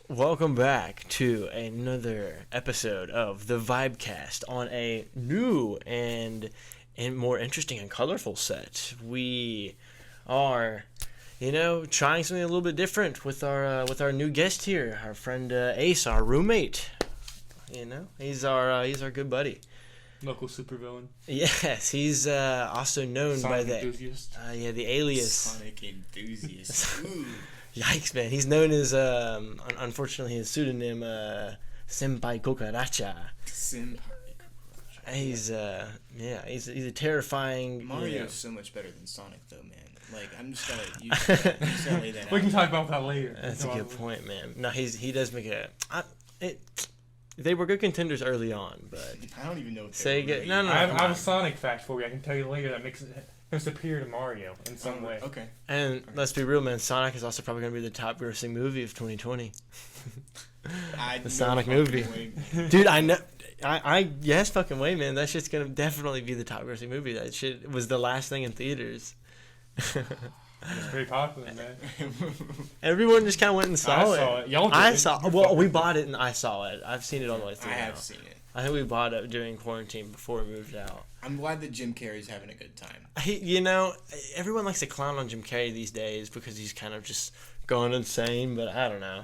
Welcome back to another episode of the Vibecast on a new and more interesting and colorful set. We are, trying something a little bit different with our new guest here, our friend Ace, our roommate. He's our good buddy. Local supervillain. Yes, he's also known Sonic by the enthusiast. the alias Sonic enthusiast. Ooh. Yikes, man! He's known as unfortunately his pseudonym Senpai Cucaracha. Senpai. He's he's a terrifying. Mario's so much better than Sonic, though, man. Like, I'm just gotta lay that out. We can talk about that later. That's a good point, man. No, he does make they were good contenders early on, but I don't even know what Sega. No, I have a Sonic fact for you. I can tell you later that makes it superior to Mario in some way. Okay. And let's be real, man. Sonic is also probably going to be the top grossing movie of 2020. The Sonic movie. Dude, I know. Yes, fucking way, man. That shit's going to definitely be the top grossing movie. That shit was the last thing in theaters. It's pretty popular, man. Everyone just kind of went and saw it. Y'all did. I saw. Well, we bought it and I saw it. I've seen it all the way through. I have seen it. I think we bought it during quarantine before we moved out. I'm glad that Jim Carrey's having a good time. Everyone likes to clown on Jim Carrey these days because he's kind of just going insane, but I don't know.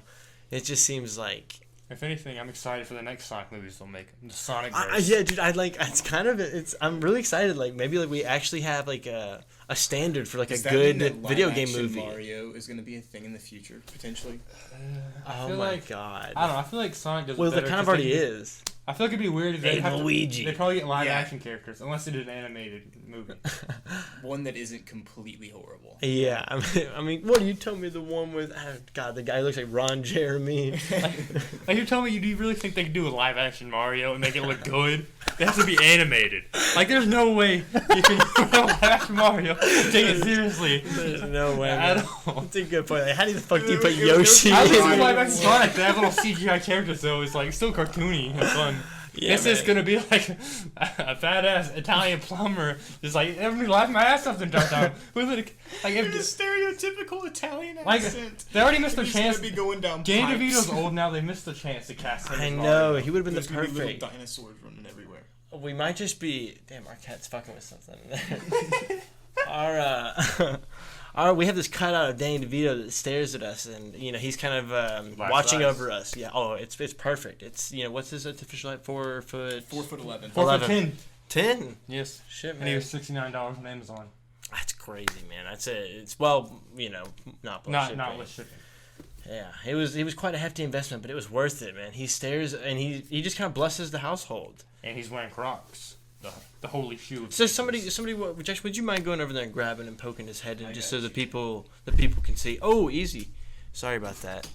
It just seems like... If anything, I'm excited for the next Sonic movies they'll make. The Sonic yeah, dude, I'm really excited. Like, maybe like we actually have like a standard for like Does a that good mean that video game live-action movie. Mario is going to be a thing in the future, potentially. Oh my god. I don't know. I feel like Sonic does Well, better. it kind of already is. I feel like it'd be weird if Hey, Luigi. They'd probably get live action characters, unless they did an animated movie. One that isn't completely horrible. Yeah, I mean, what, you told me the one with, God, the guy looks like Ron Jeremy. Like you're telling me, do you really think they could do a live action Mario and make it look good? They have to be animated. Like, there's no way you can do a live action Mario and take it seriously. There's no way, At man. all. That's a good point. Like, how do you fuck do you put Yoshi I in? listen to live action Sonic. They have little CGI characters, so it's like still cartoony and fun. Yeah, This is gonna be like a fat ass Italian plumber, just like everybody laughing my ass off the entire time. Like You're the stereotypical Italian like accent. they already missed their He's chance. gonna be going down Danny pipes. DeVito's old now. They missed the chance to cast him. I as know, Mario. he would have been the There's gonna be little perfect. dinosaurs running everywhere. We might just be. Damn, our cat's fucking with something. We have this cutout of Danny DeVito that stares at us, and he's kind of watching over us. Yeah. Oh, it's perfect. It's what's his official height? 4 foot. 4'11". 4'10". 10. Yes. Shit, man. And he was $69 on Amazon. That's crazy, man. That's it. It's not plus Not with shipping. Yeah, it was quite a hefty investment, but it was worth it, man. He stares and he just kind of blesses the household. And he's wearing Crocs, the holy shoe. So somebody, Jackson, would you mind going over there and grabbing and poking his head in just so the people can see? Oh, easy. Sorry about that.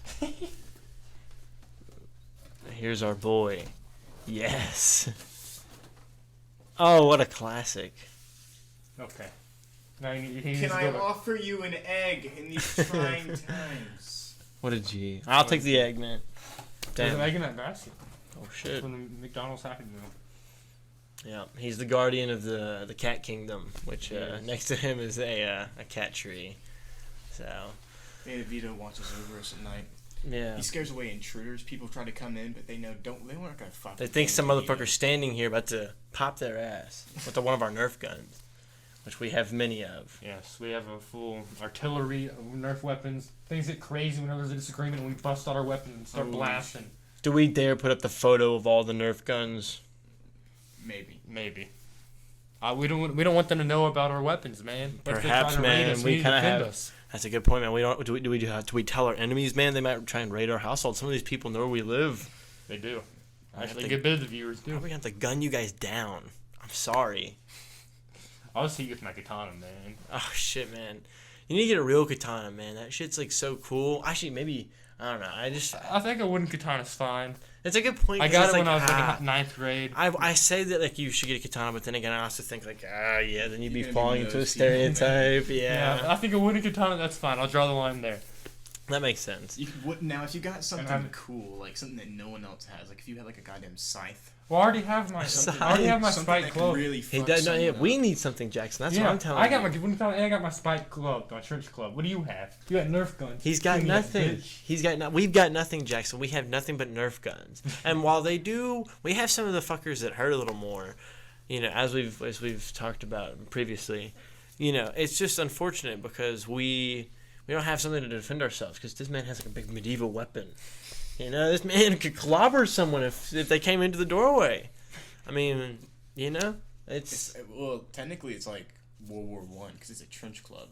Here's our boy. Yes. Oh, what a classic. Okay. Now he needs Can to I go back. offer you an egg in these trying times? What a G. I'll take the egg, man. There's Damn. an egg in that basket. Oh shit. From the McDonald's Happy Meal. Yeah, he's the guardian of the cat kingdom, which Yes. next to him is a cat tree. So Danny DeVito watches over us at night. yeah, He scares away intruders. People try to come in, but they weren't gonna fuck. they with think Danny some DeVito. motherfucker's standing here about to pop their ass with one of our Nerf guns, which we have many of. Yes, we have a full artillery of Nerf weapons. Things get crazy whenever there's a disagreement and we bust out our weapons and start Holy blasting. Do we dare put up the photo of all the Nerf guns? Maybe. We don't want them to know about our weapons, man. What if they Perhaps, try to raid man. us? We need to kind of defend have. us. That's a good point, man. Do we tell our enemies, man? They might try and raid our household. Some of these people know where we live. They do. I Actually, a think- good bit of the viewers do. We're gonna have to gun you guys down. I'm sorry. I'll just hit you with my katana, man. Oh shit, man. You need to get a real katana, man. That shit's like so cool. Actually, maybe I don't know. I think a wooden katana's fine. It's a good point. I 'Cause got it's it when like, I was like in 9th grade. I say that like you should get a katana, but then again I also think like yeah, then you'd be You're gonna be falling one of into a those people, man. stereotype. Yeah. I think a wooden katana, that's fine. I'll draw the line there. That makes sense. Now, if you got something I'm- cool, like something that no one else has, like if you had like a goddamn scythe, Well, I already have my something spike that club. could really He fuck does. No, someone we up. need something, Jackson. That's yeah, what I'm telling I got you. my. What are you telling me? I got my spike club, my trench club. What do you have? You got Nerf guns. He's got Give me that, nothing. bitch. He's got we've got nothing, Jackson. We have nothing but Nerf guns. And while they do, we have some of the fuckers that hurt a little more. You know, as we've talked about previously. You know, it's just unfortunate because we don't have something to defend ourselves because this man has like a big medieval weapon. You know, this man could clobber someone if they came into the doorway. I mean, you know, well, technically it's like World War I because it's a trench club.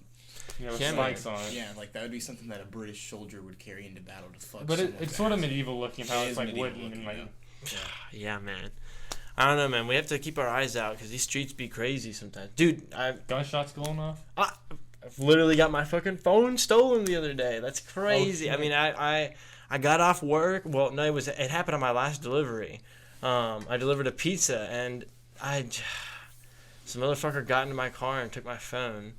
You know, with Yeah, spikes on it. Yeah, like that would be something that a British soldier would carry into battle to fuck. But someone it's up. sort of medieval looking. How It it's is like medieval wooden and looking, like. yeah. yeah, man. I don't know, man. We have to keep our eyes out because these streets be crazy sometimes. Dude, Gunshots going off. I've literally got my fucking phone stolen the other day. That's crazy. Oh, I mean, I got off work. Well, no, it happened on my last delivery. I delivered a pizza and some motherfucker got into my car and took my phone.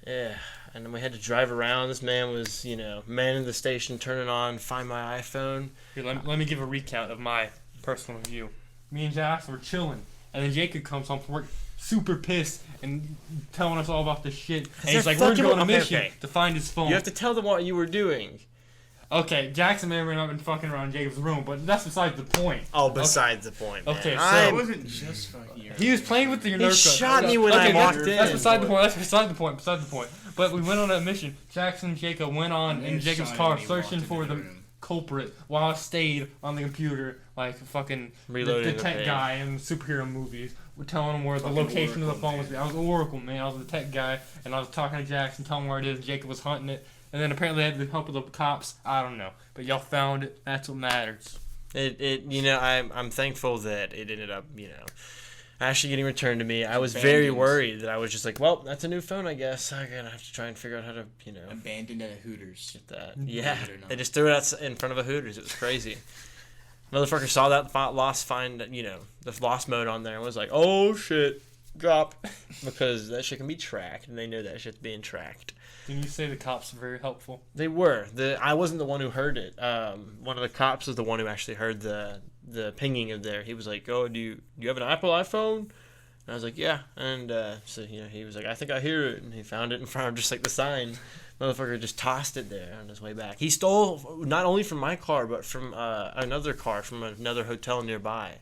Yeah, and then we had to drive around. This man was, you know, manning the station, turning on, find my iPhone. Here, let me give a recount of my personal view. Me and Jax were chilling, and then Jacob comes home from work, super pissed, and telling us all about this shit. And he's like, "We're going on a mission to find his phone." You have to tell them what you were doing. Okay, Jackson may or may not have been fucking around Jacob's room, but that's beside the point. Oh, besides the point, man. Okay, so- It wasn't just fucking your. He was playing with your Nerf gun. shot me when I walked in. That's beside the point. That's beside the point. Beside the point. But we went on a mission. Jackson and Jacob went on in Jacob's car searching for the culprit while I stayed on the computer like fucking Reloading the tech page. guy in superhero movies. We're telling him where the Fucking location of the Oracle, phone was. man. I was Oracle, man. I was the tech guy, and I was talking to Jackson, telling him where it is. And Jacob was hunting it, and then apparently they had the help of the cops. I don't know, but y'all found it. That's what matters. You know, I'm thankful that it ended up, you know, actually getting returned to me. I was very Abandoned. worried that I was just like, well, that's a new phone, I guess. I'm gonna have to try and figure out how to, you know, Abandoned at a Hooters. get that. Mm-hmm. Yeah, Believe it or not. they just threw it out in front of a Hooters. It was crazy. Motherfucker saw that the lost mode on there and was like, oh shit, drop, because that shit can be tracked, and they know that shit's being tracked. Didn't you say the cops were very helpful? They were. I wasn't the one who heard it. One of the cops was the one who actually heard the pinging of there. He was like, "Oh, do you have an Apple iPhone?" And I was like, "Yeah." And so you know, he was like, "I think I hear it," and he found it in front of just like the sign. Motherfucker just tossed it there on his way back. He stole not only from my car but from another car from another hotel nearby.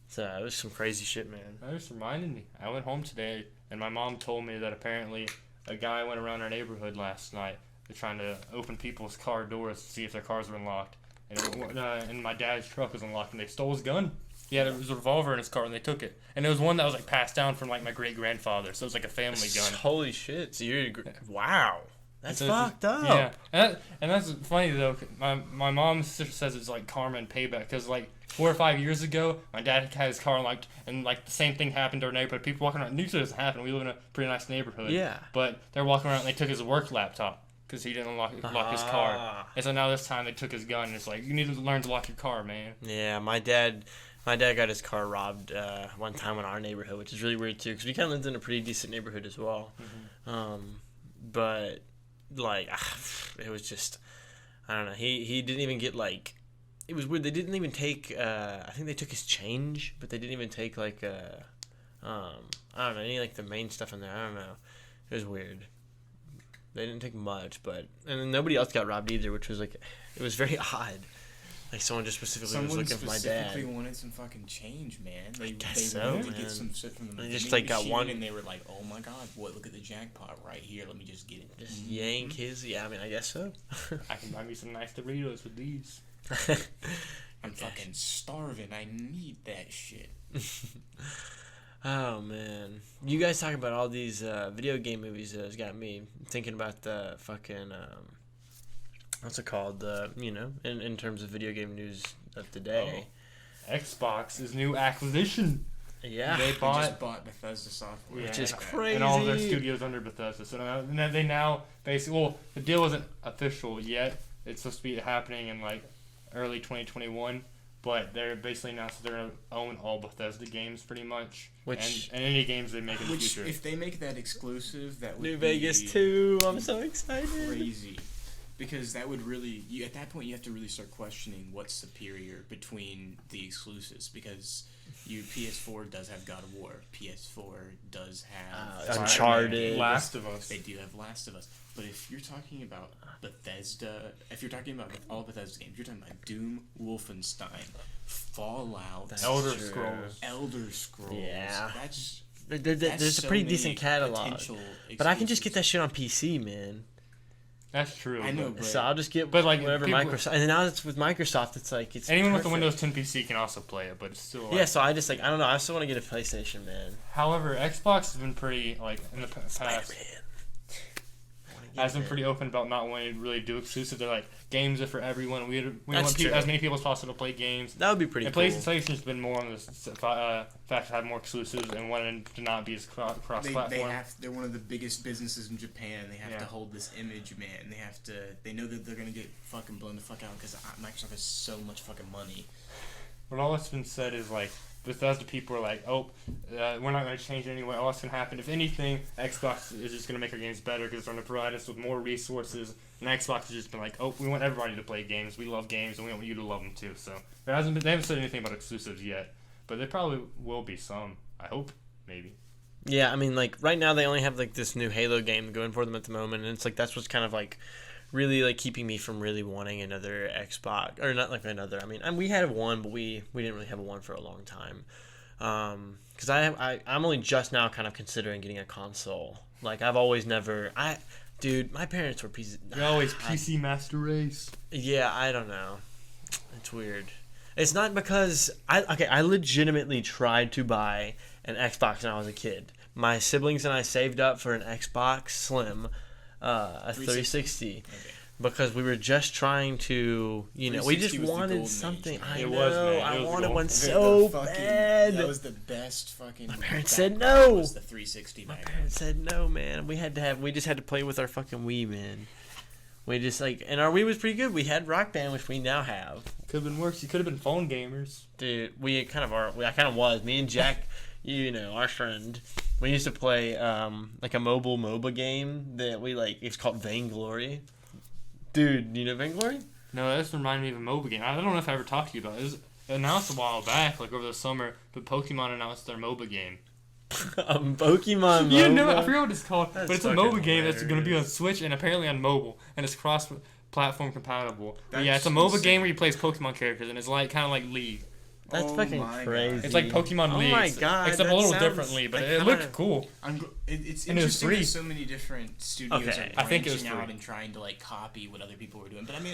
So it was some crazy shit, man. That just reminded me. I went home today, and my mom told me that apparently a guy went around our neighborhood last night. They're trying to open people's car doors to see if their cars were unlocked. And my dad's truck was unlocked, and they stole his gun. He had a revolver in his car, and they took it. And it was one that was like passed down from like my great grandfather, so it was like a family gun. Holy shit! So wow. That's So it's fucked just- up. Yeah, and that's funny though. My mom says it's like karma and payback because like 4 or 5 years ago, my dad had his car unlocked, and like the same thing happened to our neighborhood. People walking around. Usually it doesn't happen. We live in a pretty nice neighborhood. Yeah. But they're walking around and they took his work laptop because he didn't lock his car. Ah. And so now this time they took his gun. And it's like you need to learn to lock your car, man. Yeah, my dad got his car robbed one time in our neighborhood, which is really weird too, because we kind of lived in a pretty decent neighborhood as well. But like, it was just, I don't know. He didn't even get like, it was weird. They didn't even take. I think they took his change, but they didn't even take like I don't know, any like the main stuff in there. I don't know. It was weird. They didn't take much, but and then nobody else got robbed either, which was like, it was very odd. Like someone just specifically was looking for my dad. wanted some fucking change, man. They guess so, wanted to man. get some shit from the They just, vending like, got machine, one- and they were like, "Oh my god, what? Look at the jackpot right here. Let me just get it." Just yank his. Yeah, I mean, I guess so. I can buy me some nice Doritos with these. I'm fucking starving. I need that shit. Oh man, you guys talking about all these video game movies has got me thinking about the fucking what's it called? You know, in terms of video game news of the day. Xbox's new acquisition. Yeah, They They bought. just bought Bethesda software, Which is Okay. crazy. And all of their studios under Bethesda. So now they now basically, well, the deal isn't official yet. It's supposed to be happening in like early 2021, but they're basically announced that they're gonna own all Bethesda games pretty much, Which- and any games they make in the Which, future. if they make that exclusive, that would New be Vegas 2. I'm so excited. crazy. Because that would really, at that point, you have to really start questioning what's superior between the exclusives. Because PS4 does have God of War, PS4 does have Uncharted, Last of Us. They do have Last of Us. But if you're talking about Bethesda, if you're talking about all Bethesda games, you're talking about Doom, Wolfenstein, Fallout, Elder Scrolls. Yeah. That's there's a pretty decent catalog. But I can just get that shit on PC, man. That's true. I know, but So I'll just get whatever Microsoft. And now it's with Microsoft. It's like anyone perfect. with a Windows 10 PC can also play it, but it's still. Yeah, so I just I don't know. I still want to get a PlayStation, man. However, Xbox has been pretty in the past. Spider-Man. Has been pretty open about not wanting to really do exclusive. They're like, games are for everyone. We want as many people as possible to play games. That would be pretty cool. PlayStation's been more on the fact to have more exclusives and wanting to not be as cross-platform. They're one of the biggest businesses in Japan. They have to hold this image, man. They know that they're going to get fucking blown the fuck out because Microsoft has so much fucking money. But all that's been said is like, Bethesda people are like, we're not going to change it anyway. All that's going to happen, if anything, Xbox is just going to make our games better because they're going to provide us with more resources. And Xbox has just been like, we want everybody to play games. We love games, and we want you to love them too. So they haven't said anything about exclusives yet, but there probably will be some. I hope, maybe. Yeah, I mean, like right now they only have like this new Halo game going for them at the moment, and it's like that's what's kind of like really like keeping me from really wanting another Xbox, or not like another. I mean, we had one, but we didn't really have a one for a long time. Because I'm only just now kind of considering getting a console. Like I've always dude, my parents were PC. You're always PC Master Race. Yeah, I don't know. It's weird. It's not because I legitimately tried to buy an Xbox when I was a kid. My siblings and I saved up for an Xbox Slim. A 360. Okay. Because we were just trying to, we just wanted something. I wanted one so bad. That was the best fucking. My parents said no. Was the 360. My parents said no, man. We just had to play with our fucking Wii, man. We just and our Wii was pretty good. We had Rock Band, which we now have. Could have been worse. You could have been phone gamers, dude. I kind of was. Me and Jack. Our friend, we used to play like a mobile MOBA game that we it's called Vainglory. Dude, you know Vainglory? No, that just reminded me of a MOBA game. I don't know if I ever talked to you about it. It was announced a while back, like over the summer, but Pokemon announced their MOBA game. Pokemon Yeah, MOBA? no, I forget what it's called, but it's a MOBA game that's going to be on Switch and apparently on mobile, and it's cross-platform compatible. Yeah, it's a MOBA game where you play as Pokemon characters, and it's kind of like League. That's fucking crazy. God. It's like Pokemon League. Oh my god. Except a little differently, but it looked cool. It's and interesting it that so many different studios are branching out and trying to copy what other people were doing. But I mean,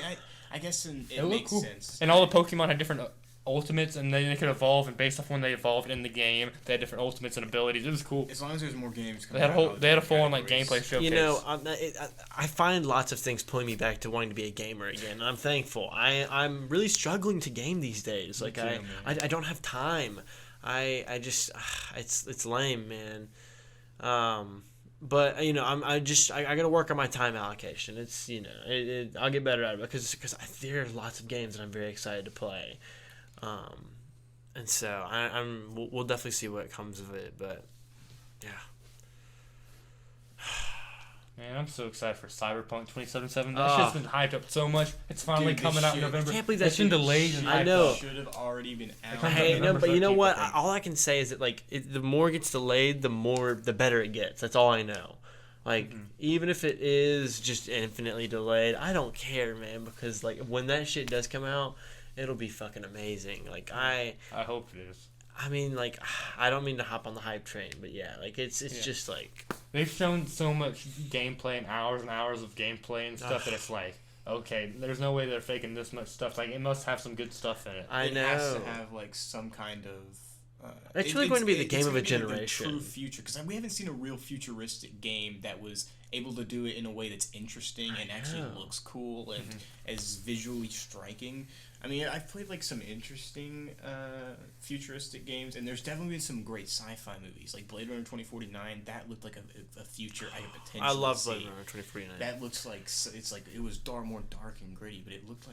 I guess it makes sense. And all the Pokemon had different ultimates, and they could evolve, and based off when they evolved in the game, they had different ultimates and abilities. It was cool. As long as there's more games coming out. They had a full-on gameplay showcase. I find lots of things pulling me back to wanting to be a gamer again, and I'm thankful. I'm really struggling to game these days. Like I don't have time. I just it's lame, man. But I gotta work on my time allocation. It's I'll get better at it because there are lots of games that I'm very excited to play. And so we'll definitely see what comes of it, but yeah. Man, I'm so excited for Cyberpunk 2077. That shit's been hyped up so much. It's finally coming out in November. I can't believe that's been delayed. I know. Should have already been out. Hey, no, but you know what? All I can say is that the more it gets delayed, the better it gets. That's all I know. Even if it is just infinitely delayed, I don't care, man, because when that shit does come out, it'll be fucking amazing. I hope it is. I mean, I don't mean to hop on the hype train, but yeah, it's just they've shown so much gameplay and hours of gameplay and stuff that it's okay, there's no way they're faking this much stuff. It must have some good stuff in it. I know. It has to have some kind of. It's really going to be the game of a generation. The true future, because we haven't seen a real futuristic game that was able to do it in a way that's interesting and actually looks cool and is visually striking. I mean, I've played some interesting futuristic games, and there's definitely been some great sci-fi movies, like Blade Runner 2049. That looked like a future I could potentially I love see. Blade Runner 2049. That looks it was more dark and gritty, but it looked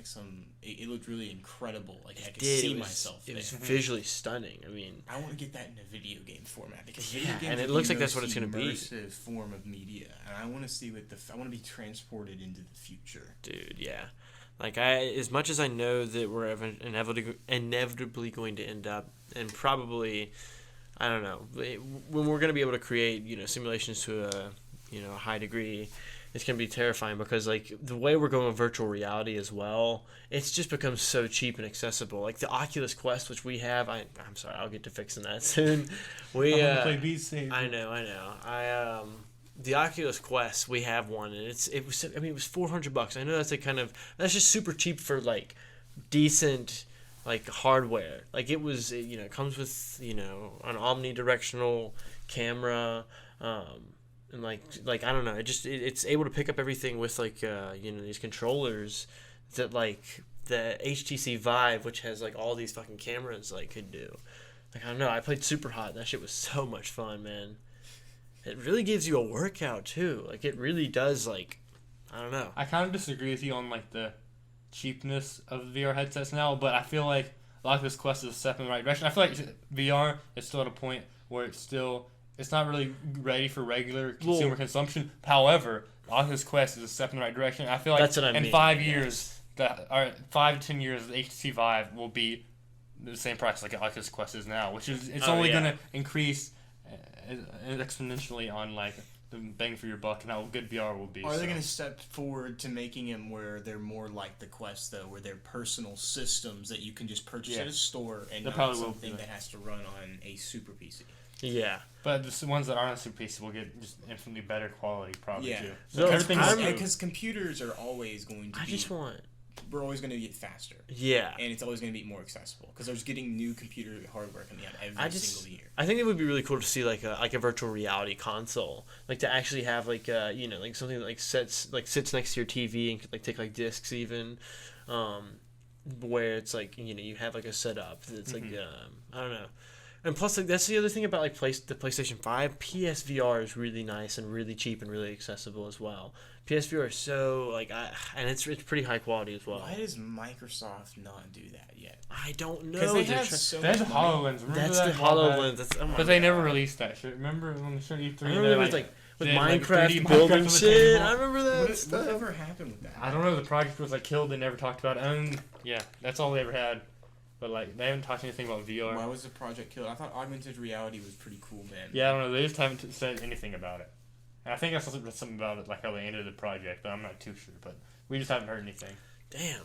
it looked really incredible. I could see myself there. It was visually stunning. I mean, I want to get that in a video game format because and it looks like that's what it's going to be. Immersive form of media, and I I want to see I want to be transported into the future. Dude, yeah. Like, as much as I know that we're inevitably going to end up, and probably, I don't know, when we're going to be able to create, simulations to a high degree, it's going to be terrifying because, like, the way we're going with virtual reality as well, it's just become so cheap and accessible. Like, the Oculus Quest, which we have, I'm sorry, I'll get to fixing that soon. I'm gonna play Beat Saber. I know. The Oculus Quest, we have one, and it was $400. I know that's just super cheap for, like, decent, like, hardware. Like, it comes with, an omnidirectional camera, and like I don't know, it's able to pick up everything with, like, these controllers that, like, the HTC Vive, which has, like, all these fucking cameras, like, could do. Like, I don't know, I played Super Hot, and that shit was so much fun, man. It really gives you a workout too. Like, it really does. Like, I don't know. I kind of disagree with you on, like, the cheapness of the VR headsets now, but I feel like Oculus Quest is a step in the right direction. I feel like VR is still at a point where it's not really ready for regular consumer consumption. However, Oculus Quest is a step in the right direction. I feel like that's what I mean. In 5 years, 5 to 10 years, the HTC Vive will be the same price like Oculus Quest is now, which is only going to increase exponentially on, like, the bang for your buck and how good VR will be. Are they going to step forward to making them where they're more like the Quest, though, where they're personal systems that you can just purchase at a store and not something that has to run on a super PC? Yeah. But the ones that aren't on super PC will get just infinitely better quality, probably, too. So because computers are always going to we're always going to get faster. Yeah. And it's always going to be more accessible because there's getting new computer hardware coming out every single year. I think it would be really cool to see like a virtual reality console, like to actually have like like something that sits next to your TV and could like take like discs even, where it's like you have like a setup that's like I don't know. And plus, like, that's the other thing about like the PlayStation 5. PSVR is really nice and really cheap and really accessible as well. PSVR is so and it's pretty high quality as well. Why does Microsoft not do that yet? I don't know. Because they have the HoloLens. That's the HoloLens. But they never released that shit. Remember when they showed E3? I remember it was like with Minecraft building shit. I remember that stuff. Whatever happened with that? I don't know. The project was like killed. They never talked about it. And yeah, that's all they ever had. But like they haven't talked anything about VR. Why was the project killed? I thought augmented reality was pretty cool, man. Yeah, I don't know. They just haven't said anything about it. And I think I saw something about it, like how they ended the project, but I'm not too sure. But we just haven't heard anything. Damn.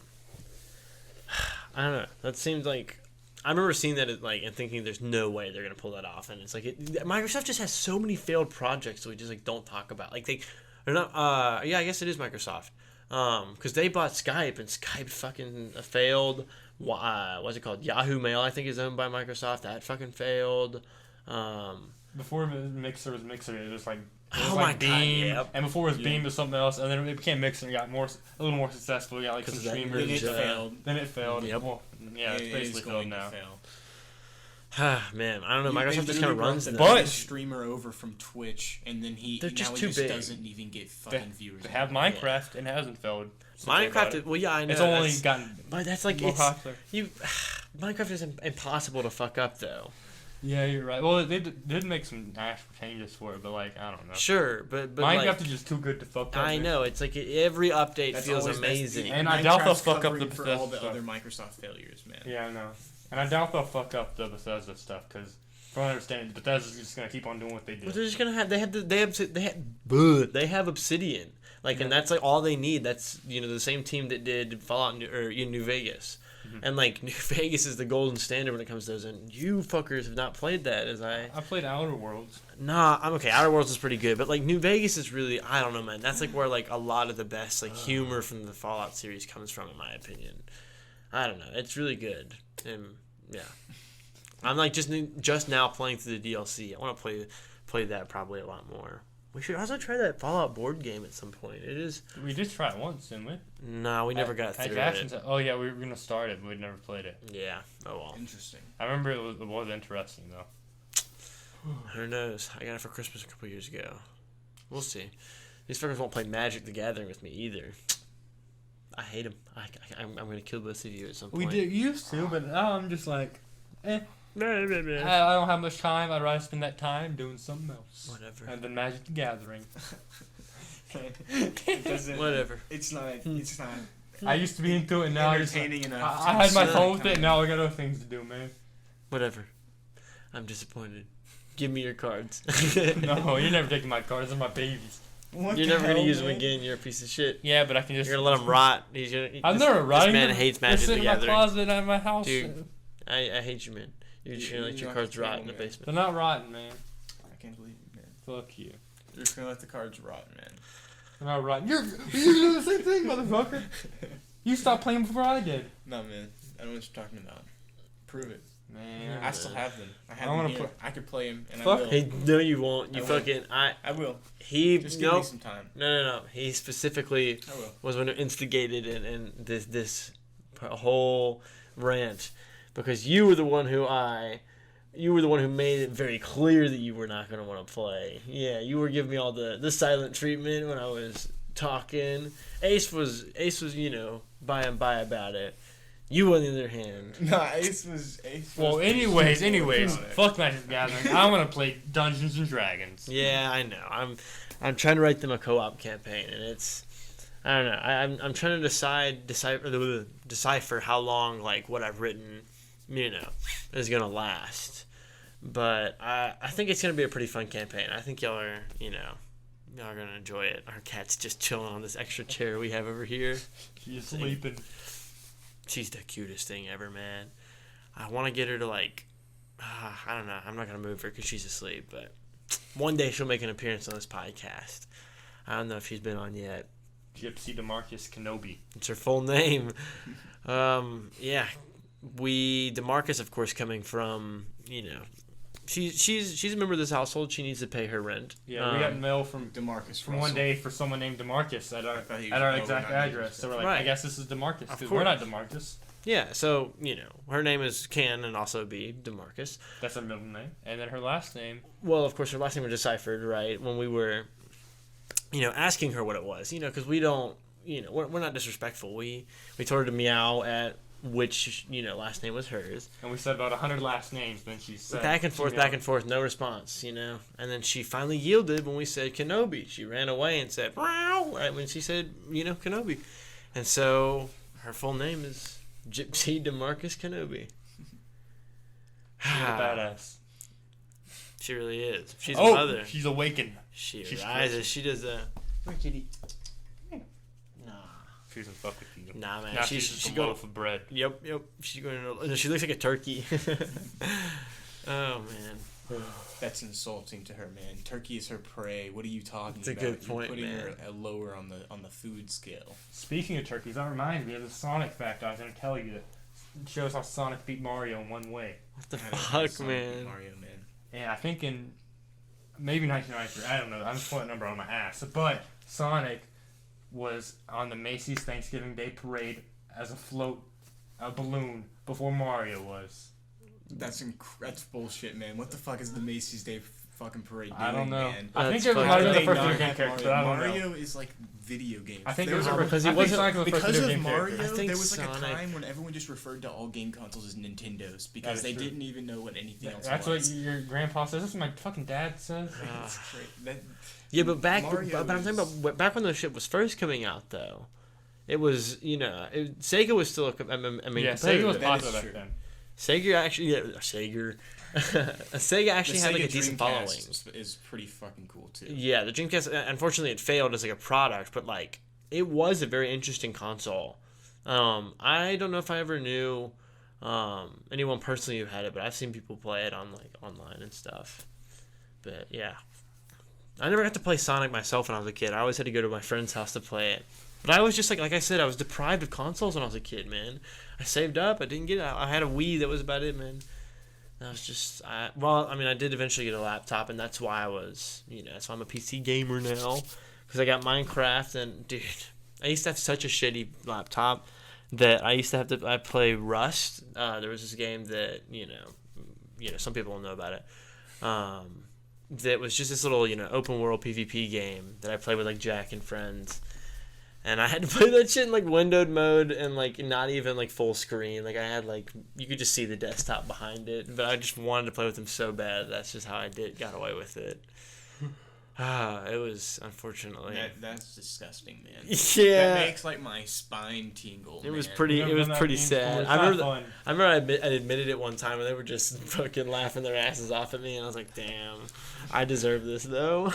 I don't know. That seems like I remember seeing that and thinking there's no way they're gonna pull that off, and it's like Microsoft just has so many failed projects that we just like don't talk about. Like they're not. Yeah, I guess it is Microsoft. Because they bought Skype and Skype fucking failed. What's it called? Yahoo Mail, I think, is owned by Microsoft. That fucking failed. Before Mixer was Mixer, it was like Beam. Yep. And before it was Beam to something else, and then it became Mixer and got a little more successful. We got like some streamers. Then it failed. Yep. Well, yeah, it's basically failed now. Man, I don't know. Microsoft just kind of runs the that. But streamer over from Twitch, and then he just doesn't even get fucking viewers. They have Minecraft and it hasn't failed. Minecraft, I know. It's only gotten but that's like more popular. Minecraft is impossible to fuck up though. Yeah, you're right. Well, they did make some actual changes for it, but like I don't know. Sure, but Minecraft is just too good to fuck up. I know. It's like every update feels amazing. And I doubt they'll fuck up for all the other Microsoft failures, man. Yeah, I know. And I doubt they'll fuck up the Bethesda stuff because, from what I understand, Bethesda's just gonna keep on doing what they do. Well, they're just gonna have they have Obsidian, and that's like all they need. That's the same team that did Fallout New Vegas, and like New Vegas is the golden standard when it comes to those. And you fuckers have not played that, I played Outer Worlds. Nah, I'm okay. Outer Worlds is pretty good, but like New Vegas is really I don't know, man. That's like where like a lot of the best like humor from the Fallout series comes from, in my opinion. I don't know. It's really good. Yeah, I'm like just now playing through the DLC. I want to play that probably a lot more. We should also try that Fallout board game at some point. It is. We did try it once, didn't we? No, we never got through it. Oh yeah, we were gonna start it, but we never played it. Yeah. Oh well. Interesting. I remember it was interesting though. Who knows? I got it for Christmas a couple years ago. We'll see. These fuckers won't play Magic the Gathering with me either. I hate them. I'm going to kill both of you at some point. We did used to, but now I'm just like, I don't have much time. I'd rather spend that time doing something else. Whatever. And then Magic the Gathering. It doesn't. Whatever. It's not. It's not. I used to be into it, now I just... Entertaining enough. I had my to phone with kinda- it, now I got other things to do, man. Whatever. I'm disappointed. Give me your cards. No, you're never taking my cards. They're my babies. What You're the never gonna hell, use them man? again. You're a piece of shit. Yeah, but I can just... You're gonna let them rot. I'm never rotting. This man hates They're Magic the sitting in my Gathering. closet at my house. Dude. I hate you, man. You're just gonna let your You're cards not rot in the man. basement. They're not rotten, man. I can't believe it, man. Fuck you. You're just gonna let the cards rot, man. They're not rotten. You're doing the same thing, motherfucker. You stopped playing before I did. No, man. I don't know what you're talking about. Prove it. Man. I still have them. I have I wanna them here. put- I could play them, and Fuck. I will. Hey, no, you won't. You I will. fucking. I will. He. Just give me Nope. some time. No. He specifically I will. was one who instigated in this whole rant because you were the one who made it very clear that you were not going to want to play. Yeah, you were giving me all the silent treatment when I was talking. Ace was by and by about it. You on the other hand, No, Ace was. Well, was anyways, pretty on it. fuck Magic the Gathering. I want to play Dungeons and Dragons. yeah, I know. I'm trying to write them a co-op campaign, and it's I don't know. I'm trying to decipher how long like what I've written, is gonna last. But I think it's gonna be a pretty fun campaign. I think y'all are gonna enjoy it. Our cat's just chilling on this extra chair we have over here. She's sleeping. She's the cutest thing ever, man. I want to get her to I don't know. I'm not gonna move her because she's asleep, but one day she'll make an appearance on this podcast. I don't know if she's been on yet. Gypsy DeMarcus Kenobi. It's her full name. Yeah. DeMarcus, of course, coming from, she's a member of this household. She needs to pay her rent. Yeah, we got mail from DeMarcus one Russell. day for someone named DeMarcus at thought he was our a exact Roman, not address. So we're like, Right. I guess this is DeMarcus. Of Because we're not course. DeMarcus. Yeah, so, her name can and also be DeMarcus. That's her middle name. And then her last name. Well, of course, her last name was deciphered, right? When we were, asking her what it was, because we don't, we're not disrespectful. We told her to meow at which, last name was hers. And we said about 100 last names. Then she said. Back and forth, no response, And then she finally yielded when we said Kenobi. She ran away and said, "Meow," right when she said, Kenobi. And so her full name is Gypsy DeMarcus Kenobi. She's a badass. She really is. She's a Oh, mother. she's awakened. She she's rises. crazy. She does a. Come here, kitty. Nah. She doesn't fuck with you. Nah, man. Now she's just she a go. loaf of bread. Yep. She's going. No, she looks like a turkey. Oh man. That's insulting to her, man. Turkey is her prey. What are you talking That's a about? good point, You're putting man. her lower on the food scale. Speaking of turkeys, that reminds me of the Sonic fact I was going to tell you. That shows how Sonic beat Mario in one way. What the I don't know, fuck, Sonic and man? Mario, man. And I think in maybe 1993, I don't know. I'm just putting a number on my ass. But Sonic was on the Macy's Thanksgiving Day Parade as a balloon before Mario was. That's bullshit, man. What the fuck is the Macy's Day fucking parade doing, I don't know. man? I That's think it fucking- might have been They the first not video game have character, Mario. but I don't know. Mario is like video games. I think There it was a- because he I think wasn't- Sonic was the first because video of game Mario, character. I think there was like a Sonic- time when everyone just referred to all game consoles as Nintendos because is they true. didn't even know what anything else That's was. what your grandpa says. That's what my fucking dad says. It's cra- that- Yeah, but Mario but I'm talking is- about back when the shit was first coming out, though. It was, Sega was still, Yeah, competitive. Sega was That popular is back true. then. Sega actually, Sega actually the had like Sega a decent Dreamcast following. is pretty fucking cool too. Yeah, the Dreamcast. Unfortunately, it failed as like a product, but like it was a very interesting console. I don't know if I ever knew anyone personally who had it, but I've seen people play it on like online and stuff. But yeah, I never got to play Sonic myself when I was a kid. I always had to go to my friend's house to play it. But I was just like I said, I was deprived of consoles when I was a kid, man. I saved up, I didn't get it. I had a Wii, that was about it, man. That was just, I did eventually get a laptop, and that's why I was, that's why I'm a PC gamer now. Because I got Minecraft, and dude, I used to have such a shitty laptop that I used to have to, I play Rust. There was this game that, some people will know about it. That was just this little, open world PvP game that I played with like Jack and friends. And I had to play that shit in like windowed mode and like not even like full screen. Like I had like you could just see the desktop behind it, but I just wanted to play with them so bad. That's just how I got away with it. It was unfortunately. That's disgusting, man. Yeah. That makes like my spine tingle. It was man. pretty. It was pretty sad. I remember. Fun. I remember I admitted it one time, and they were just fucking laughing their asses off at me, and I was like, "Damn, I deserve this though."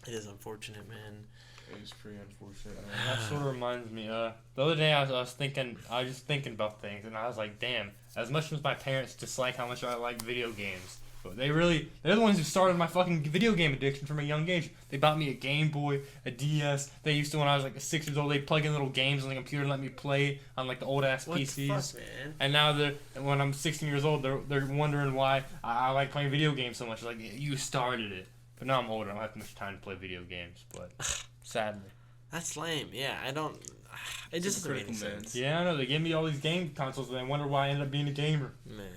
It is unfortunate, man. It was pretty unfortunate. Man. That sort of reminds me. The other day I was just thinking about things, and I was like, "Damn!" As much as my parents dislike how much I like video games. But they're the ones who started my fucking video game addiction from a young age. They bought me a Game Boy, a DS. They used to, when I was like 6 years old, they'd plug in little games on the computer and let me play on like the old ass PCs. What the fuck, man? And now when I'm 16 years old, they're wondering why I like playing video games so much. Like, you started it. But now I'm older. I don't have much time to play video games. But sadly. That's lame. Yeah, I don't. It just doesn't make any sense. Yeah, I know. They gave me all these game consoles, and I wonder why I ended up being a gamer. Man.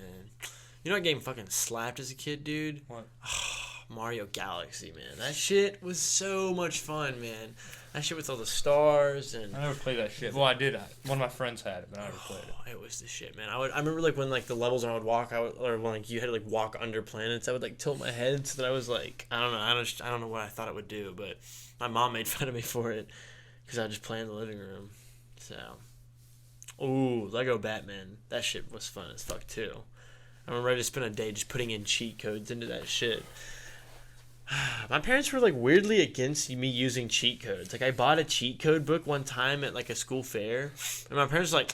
You know what game fucking slapped as a kid, dude? What? Mario Galaxy, man. That shit was so much fun, man. That shit with all the stars and. I never played that shit. Well, I did. One of my friends had it, but I never played it. It was the shit, man. I remember like when like the levels and I would walk out, or when like you had to like walk under planets, I would like tilt my head so that I was like, I don't know what I thought it would do, but my mom made fun of me for it because I would just play in the living room. So, ooh, Lego Batman. That shit was fun as fuck too. I remember I just spent a day just putting in cheat codes into that shit. My parents were like weirdly against me using cheat codes. Like I bought a cheat code book one time at like a school fair, and my parents were like,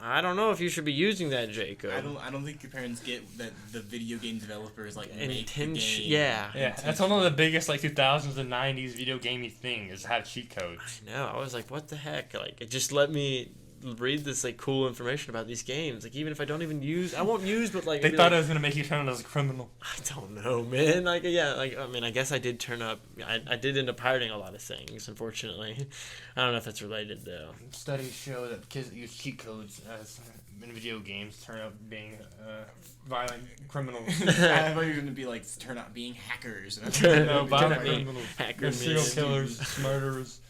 I don't know if you should be using that, Jacob. I don't think your parents get that the video game developers like make the game. Yeah, that's one of the biggest like 2000s and 90s video gamey thing is have cheat codes. I know. I was like, what the heck? Like it just let me read this like cool information about these games. Like even if I don't even use, I won't use, but like they thought it was gonna make you turn out as a criminal. I don't know, man. Like yeah, like I mean, I guess I did turn up. I did end up pirating a lot of things. Unfortunately, I don't know if that's related though. Studies show that kids that use cheat codes in video games turn out being violent criminals. I thought you were gonna be like turn out being hackers. No, violent being criminals, hackers, serial killers, murderers,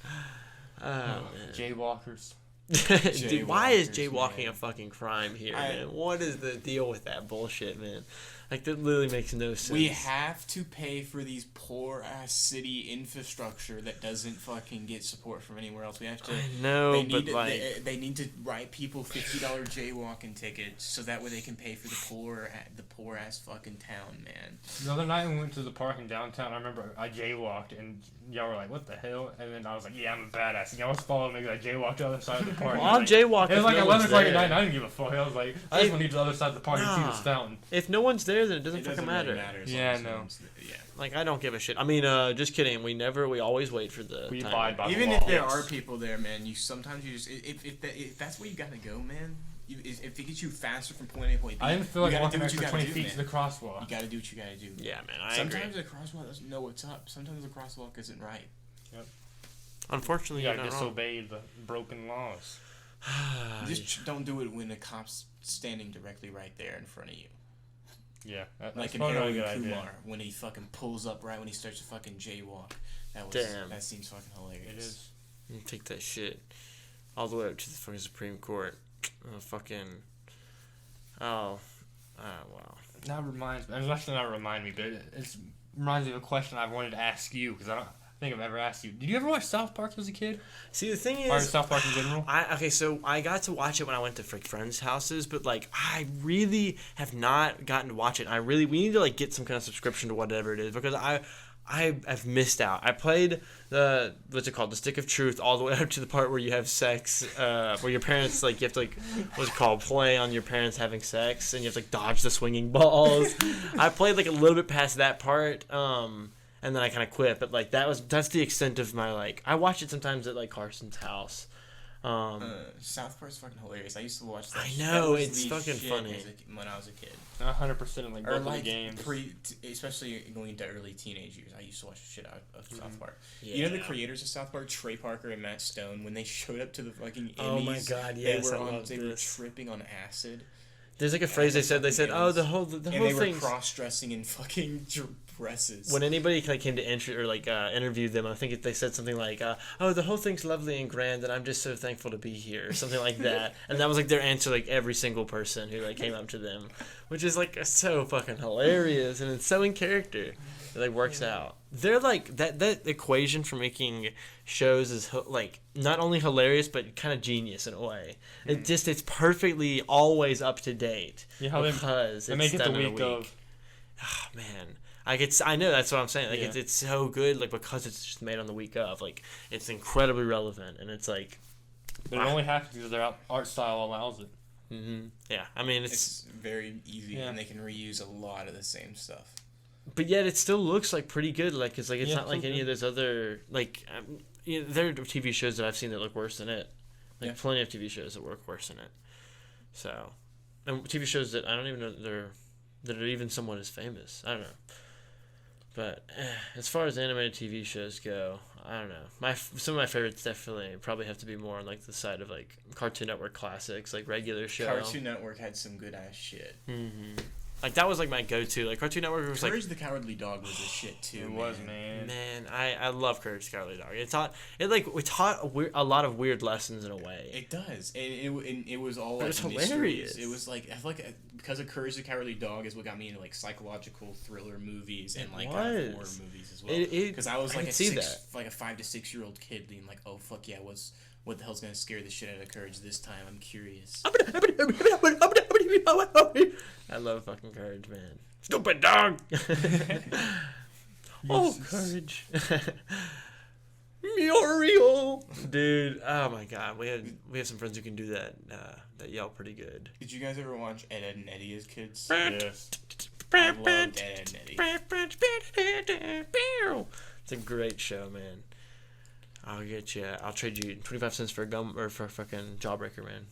man. jaywalkers. Dude, why is jaywalking man. a fucking crime here, man? What is the deal with that bullshit, man? Like, that literally makes no sense. We have to pay for these poor-ass city infrastructure that doesn't fucking get support from anywhere else. We have to... I know, they need to write people $50 jaywalking tickets so that way they can pay for the poor-ass fucking town, man. The other night we went to the park in downtown. I remember I jaywalked, and y'all were like, what the hell? And then I was like, yeah, I'm a badass. And y'all was following me because I jaywalked to the other side of the park. Well, I'm jaywalking. It was like no 11 o'clock at there. night, and I didn't give a fuck. I was like, I just want to get to the other side of the park and see this fountain. If no one's there, then it doesn't fucking matter. Really matter as Yeah, long as no. someone's- Yeah. Like, I don't give a shit. I mean, just kidding. We always wait for the We time. abide by the Even law. if there are people there, man, sometimes you just if that's where you gotta go, man. If it gets you faster from point A to point B, I didn't feel like you gotta walking do what extra you 20 gotta feet do, to the man. crosswalk. You gotta do what you gotta do. Yeah, man, I Sometimes agree. the crosswalk doesn't know what's up. Sometimes the crosswalk isn't right. Unfortunately, You you're gotta not wrong. disobey the broken laws. Just don't do it when the cop's standing directly right there in front of you. Yeah, Like that's in probably a Harold good and idea. Kumar, when he fucking pulls up right when he starts to fucking jaywalk. Damn. That seems fucking hilarious. It is. You take that shit all the way up to the fucking Supreme Court. Wow. That reminds me. Actually, not remind me, but it reminds me of a question I wanted to ask you because I don't think I've ever asked you. Did you ever watch South Park as a kid? See, the thing Or is, South Park in general? so I got to watch it when I went to friends' houses, but like I really have not gotten to watch it. We need to like get some kind of subscription to whatever it is because I've missed out. I played the Stick of Truth all the way up to the part where you have sex, where your parents like you have to like play on your parents having sex and you have to like dodge the swinging balls. I played like a little bit past that part. And then I kind of quit, but like that's the extent of my like. I watch it sometimes at like Carson's house. South Park's fucking hilarious. I used to watch that. I shit. know, That was it's the fucking shit funny. when I was a kid. 100% like both Or of the like games. especially going into early teenage years, I used to watch the shit out of South Park. Yeah. You know the creators of South Park, Trey Parker and Matt Stone, when they showed up to the fucking Emmys, Oh my God, yes, they I were love they were this. tripping on acid. There's like a phrase they said. They said, "Oh, the whole And they whole were thing." cross dressing in fucking dresses. When anybody like came to interview them, I think they said something like, "Oh, the whole thing's lovely and grand, and I'm just so thankful to be here," or something like that. And that was like their answer, like every single person who like came up to them, which is like so fucking hilarious and it's so in character. It like works out. They're like that equation for making shows is like not only hilarious but kind of genius in a way. It's perfectly always up to date. Yeah, because they make it the week. week of. Oh man. I know that's what I'm saying. Like it's so good, like because it's just made on the week of. Like it's incredibly relevant, and it's like. But it only happens because their art style allows it. Mm-hmm. Yeah, I mean it's very easy, and they can reuse a lot of the same stuff. But yet it still looks like pretty good. Like it's not like any of those other like. There are TV shows that I've seen that look worse than it. Like plenty of TV shows that work worse than it. So, and TV shows that I don't even know that are even somewhat as famous. I don't know. But as far as animated TV shows go, I don't know. Some of my favorites definitely probably have to be more on like the side of like Cartoon Network classics, like regular show. Cartoon Network had some good ass shit. Mm-hmm. Like that was like my go-to. Like Cartoon Network was Courage the Cowardly Dog was the shit too. It was, man. Man, I love Courage the Cowardly Dog. It taught a lot of weird lessons in a way. It does. It was all. But like it's hilarious. It was like I feel like because of Courage the Cowardly Dog is what got me into like psychological thriller movies and like kind of horror movies as well. Because I was like a 5 to 6 year old kid being like, oh fuck yeah, what the hell's gonna scare the shit out of Courage this time? I'm curious. I love fucking Courage, man. Stupid dog. Oh, Courage. Muriel. Dude, oh my god, we have some friends who can do that yell pretty good. Did you guys ever watch Ed, Edd and Eddy as kids? Yes. I loved Ed, Edd and Eddy. It's a great show, man. I'll trade you 25 cents for a gum or for a fucking Jawbreaker, man.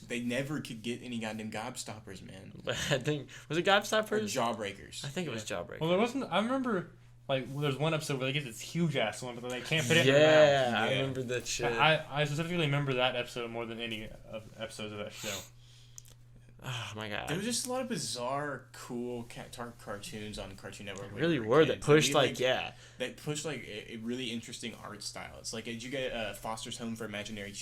They never could get any goddamn gobstoppers, man. I think was it Gobstoppers? Or Jawbreakers. I think it was Jawbreaker. Well, there wasn't. I remember like there's one episode where they get this huge ass one, but they can't fit it in their mouth. Yeah, I remember that shit. I specifically remember that episode more than any of episodes of that show. Oh my god! There was just a lot of bizarre, cool cartoons on Cartoon Network. They really were that pushed that pushed like a really interesting art style. It's like, did you get Foster's Home for Imaginary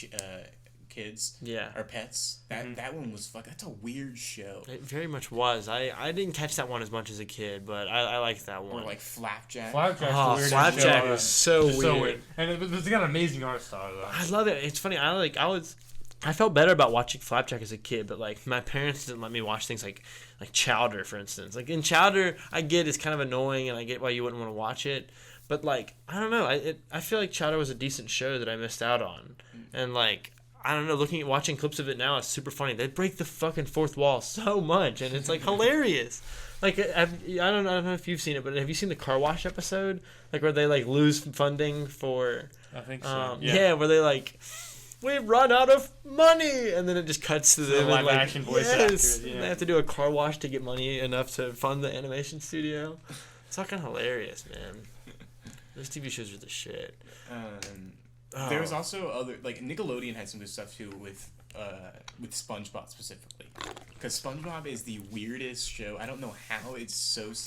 Kids? Yeah. Or Pets? That one was that's a weird show. It very much was. I didn't catch that one as much as a kid, but I liked that one. Or like Flapjack. Flapjack was so weird. And it's got an amazing art style though. I love it. It's funny. I felt better about watching Flapjack as a kid, but like my parents didn't let me watch things like Chowder, for instance. Like in Chowder, I get it's kind of annoying, and I get why you wouldn't want to watch it. But like I don't know, I feel like Chowder was a decent show that I missed out on, and like I don't know, watching clips of it now, it's super funny. They break the fucking fourth wall so much, and it's like hilarious. Like I don't know if you've seen it, but have you seen the car wash episode? Like where they like lose funding for? I think so. Yeah, where they like. We've run out of money, and then it just cuts to them live action voice actors. Yeah. They have to do a car wash to get money enough to fund the animation studio. It's fucking hilarious, man. Those TV shows are the shit. There was also other like Nickelodeon had some good stuff too with SpongeBob specifically, because SpongeBob is the weirdest show. I don't know how it's so. It's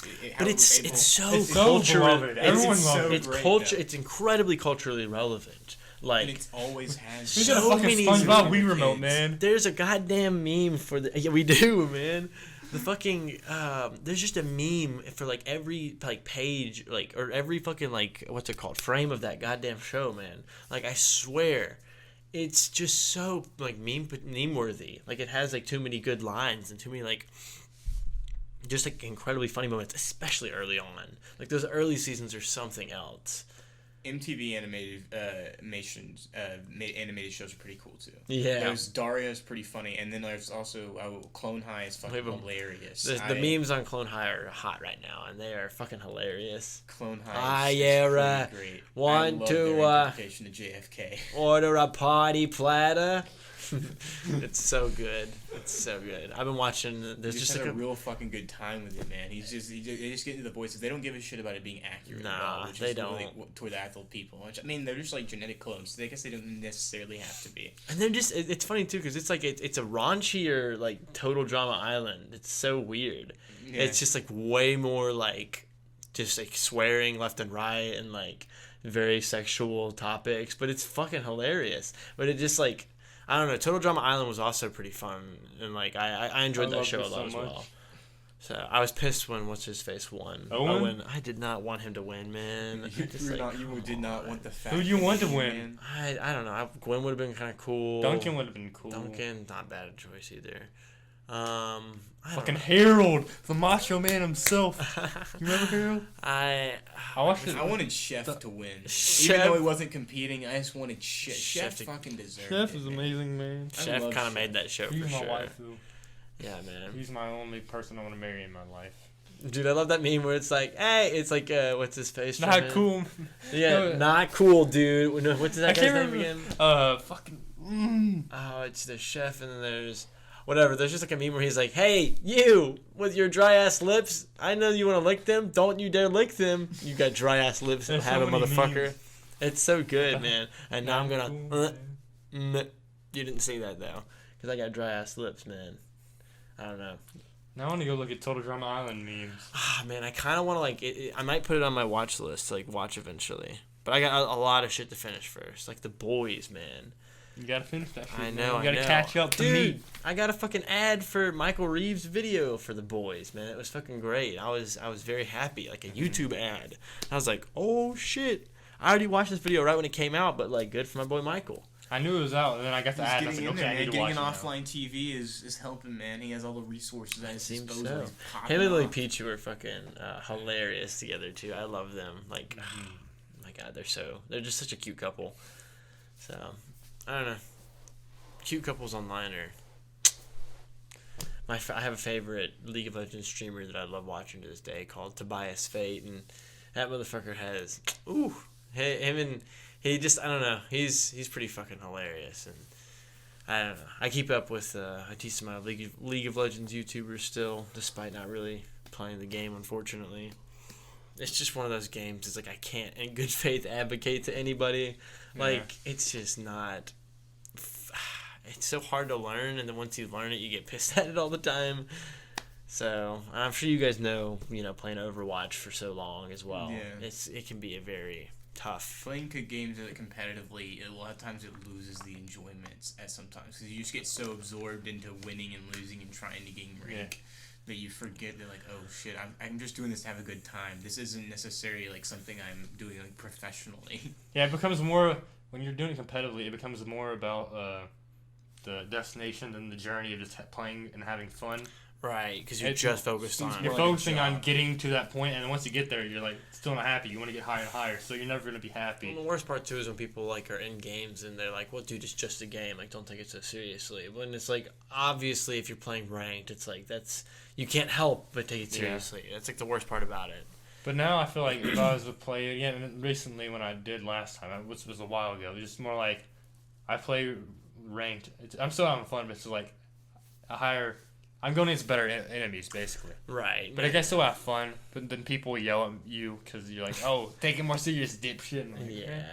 so beloved. Everyone loves it. It's incredibly culturally relevant. Like, and it always has. We got a fucking SpongeBob Wii remote, man. There's a goddamn meme for the. Yeah, we do, man. The fucking there's just a meme for like every like page like or every fucking like what's it called frame of that goddamn show, man. Like I swear, it's just so like meme worthy. Like it has like too many good lines and too many like. Just like incredibly funny moments, especially early on. Like those early seasons are something else. MTV animated shows are pretty cool too. Yeah, there's Daria's pretty funny, and then there's also Clone High is fucking hilarious. The memes on Clone High are hot right now, and they are fucking hilarious. Clone High is pretty great. Want to interpretation of JFK. Order a party platter. It's so good. It's so good. I've been watching. There's just like a real fucking good time with it, man. They just get into the voices. They don't give a shit about it being accurate. Nah, at all, which they is don't. Really toward the actual people. Which I mean, they're just like genetic clones. So I guess they don't necessarily have to be. And they're just. It's funny too because it's like it's a raunchier like Total Drama Island. It's so weird. Yeah. It's just like way more like just like swearing left and right and like very sexual topics, but it's fucking hilarious. But it just like. I don't know. Total Drama Island was also pretty fun, and like I enjoyed that show a lot as well. So I was pissed when what's his face won. Owen? I did not want him to win, man. You did not want the fact. Who do you want to win? I don't know. Gwen would have been kind of cool. Duncan would have been cool. Duncan, not bad a choice either. Fucking Harold, the Macho Man himself. You remember Harold? I watched it. I wanted Chef to win. Chef- Even though he wasn't competing, I just wanted Chef. Chef fucking deserved it. Chef is amazing, man. Chef love kind of Chef. made that show He's for my sure. waifu. Yeah, man. He's my only person I want to marry in my life. Dude, I love that meme where it's like, hey, it's like, what's his face? from Not it? cool. Yeah, No, not cool, dude. No, what's that I guy's can't name remember. again? Fucking. Oh, it's the chef, and then there's whatever. There's just like a meme where he's like, hey, you with your dry ass lips. I know you want to lick them. Don't you dare lick them. You got dry ass lips and There's have so a many motherfucker. memes. It's so good, man. And now I'm Not gonna. cool, man. You didn't see that though, because I got dry ass lips, man. I don't know. Now I want to go look at Total Drama Island memes. Ah, man, I kind of want to like. I might put it on my watch list to like watch eventually. But I got a lot of shit to finish first, like The Boys, man. You gotta finish that shit. I man. know. You gotta I know. catch up to Dude, me. I got a fucking ad for Michael Reeves' video for The Boys, man. It was fucking great. I was very happy, like a YouTube ad. I was like, oh shit! I already watched this video right when it came out, but like, good for my boy Michael. I knew it was out, and then I got the ad. And I was Getting like, in okay, there, I man. need to watch Getting an it now. offline TV is helping, man. He has all the resources at his Seems disposal. so. He's popping Him and Lily off. Peachy were fucking hilarious together too. I love them. Like, my god, they're just such a cute couple. So, I don't know. Cute couples online are. I have a favorite League of Legends streamer that I love watching to this day called Tobias Fate, and that motherfucker has him and he just I don't know he's pretty fucking hilarious, and I don't know I keep up with a decent amount of League of Legends YouTubers still, despite not really playing the game, unfortunately. It's just one of those games. It's like I can't in good faith advocate to anybody. Like it's just not. It's so hard to learn, and then once you learn it, you get pissed at it all the time. So I'm sure you guys know, playing Overwatch for so long as well. Yeah. It can be a very tough. Playing good games competitively, a lot of times it loses the enjoyment at sometimes because you just get so absorbed into winning and losing and trying to gain rank that you forget that like, oh shit, I'm just doing this to have a good time. This isn't necessarily like something I'm doing like professionally. Yeah, it becomes more when you're doing it competitively. It becomes more about the destination than the journey of just playing and having fun. Right, because you're just focused on You're it. like a focusing on job. getting to that point, and then once you get there, you're like still not happy. You want to get higher and higher, so you're never gonna be happy. Well, the worst part too is when people like are in games and they're like, "Well, dude, it's just a game. Like, don't take it so seriously." When it's like, obviously, if you're playing ranked, it's like you can't help but take it seriously. That's like the worst part about it. But now I feel like if I was to play again, and recently when I did last time, which was a while ago, it was just more like I play ranked. I'm still having fun, but it's like a higher. I'm going against better enemies, basically. Right. But I guess still have fun. But then people yell at you because you're like, "Oh, take it more serious, dipshit." And I'm like, Yeah. "Okay."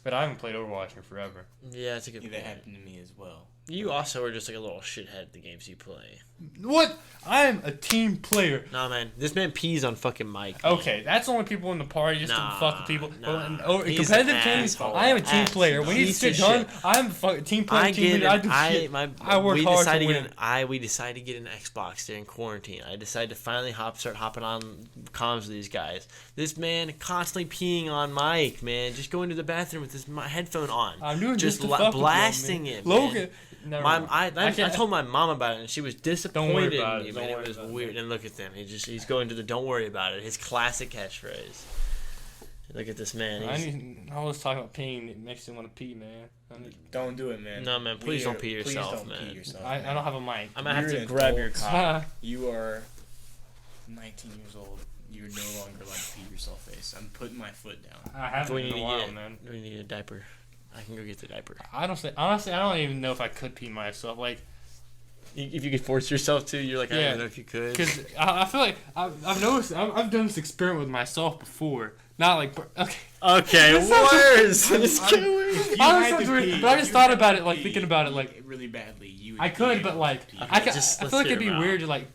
But I haven't played Overwatch in forever. Yeah, it's a good Yeah, point. that happened to me as well. You also are just like a little shithead at the games you play. What? I'm a team player. Nah, man. This man pees on fucking Mike. Man. Okay, that's only people in the party just Nah, to fuck with people. nah. In He's competitive an games, asshole. I am a team player. When you Piece sit of done, shit. I'm a fucking team player. I Team get leader. I do shit. I work we hard decided to to win. get we decided to get an Xbox during quarantine. I decided to finally start hopping on comms with these guys. This man constantly peeing on Mike, man. Just going to the bathroom with his headphone on. I'm doing just this to fuck blasting with it, you, man. Logan. man. Never My, mind. I can't- told my mom about it, and she was disappointed about in me, it. man. Don't It worry was about it, weird. And look at them. He's going to the "Don't worry about it." His classic catchphrase. Look at this man. I was talking about peeing. It makes me want to pee, man. Don't do it, man. No, man, please don't pee yourself, please don't man. Pee yourself, I man. don't have a mic. I'm gonna have You're to an grab your adult. cock. You are 19 years old. You're no longer allowed to pee yourself, face. I'm putting my foot down. I haven't We in need a to while, get. man. We need a diaper. I can go get the diaper. Honestly, I don't even know if I could pee myself. Like, If you could force yourself to, you're like, I Yeah. don't even know if you could. because I feel like I've noticed I've done this experiment with myself before. Not like okay. Okay, This sounds- worse. It's I'm- going. If you I had was to weird, pee, but I if just you thought had about to it, like, pee thinking about it, like, really badly, you would I could, be but able like to pee. I just feel let's like hear it'd be him out. weird to like.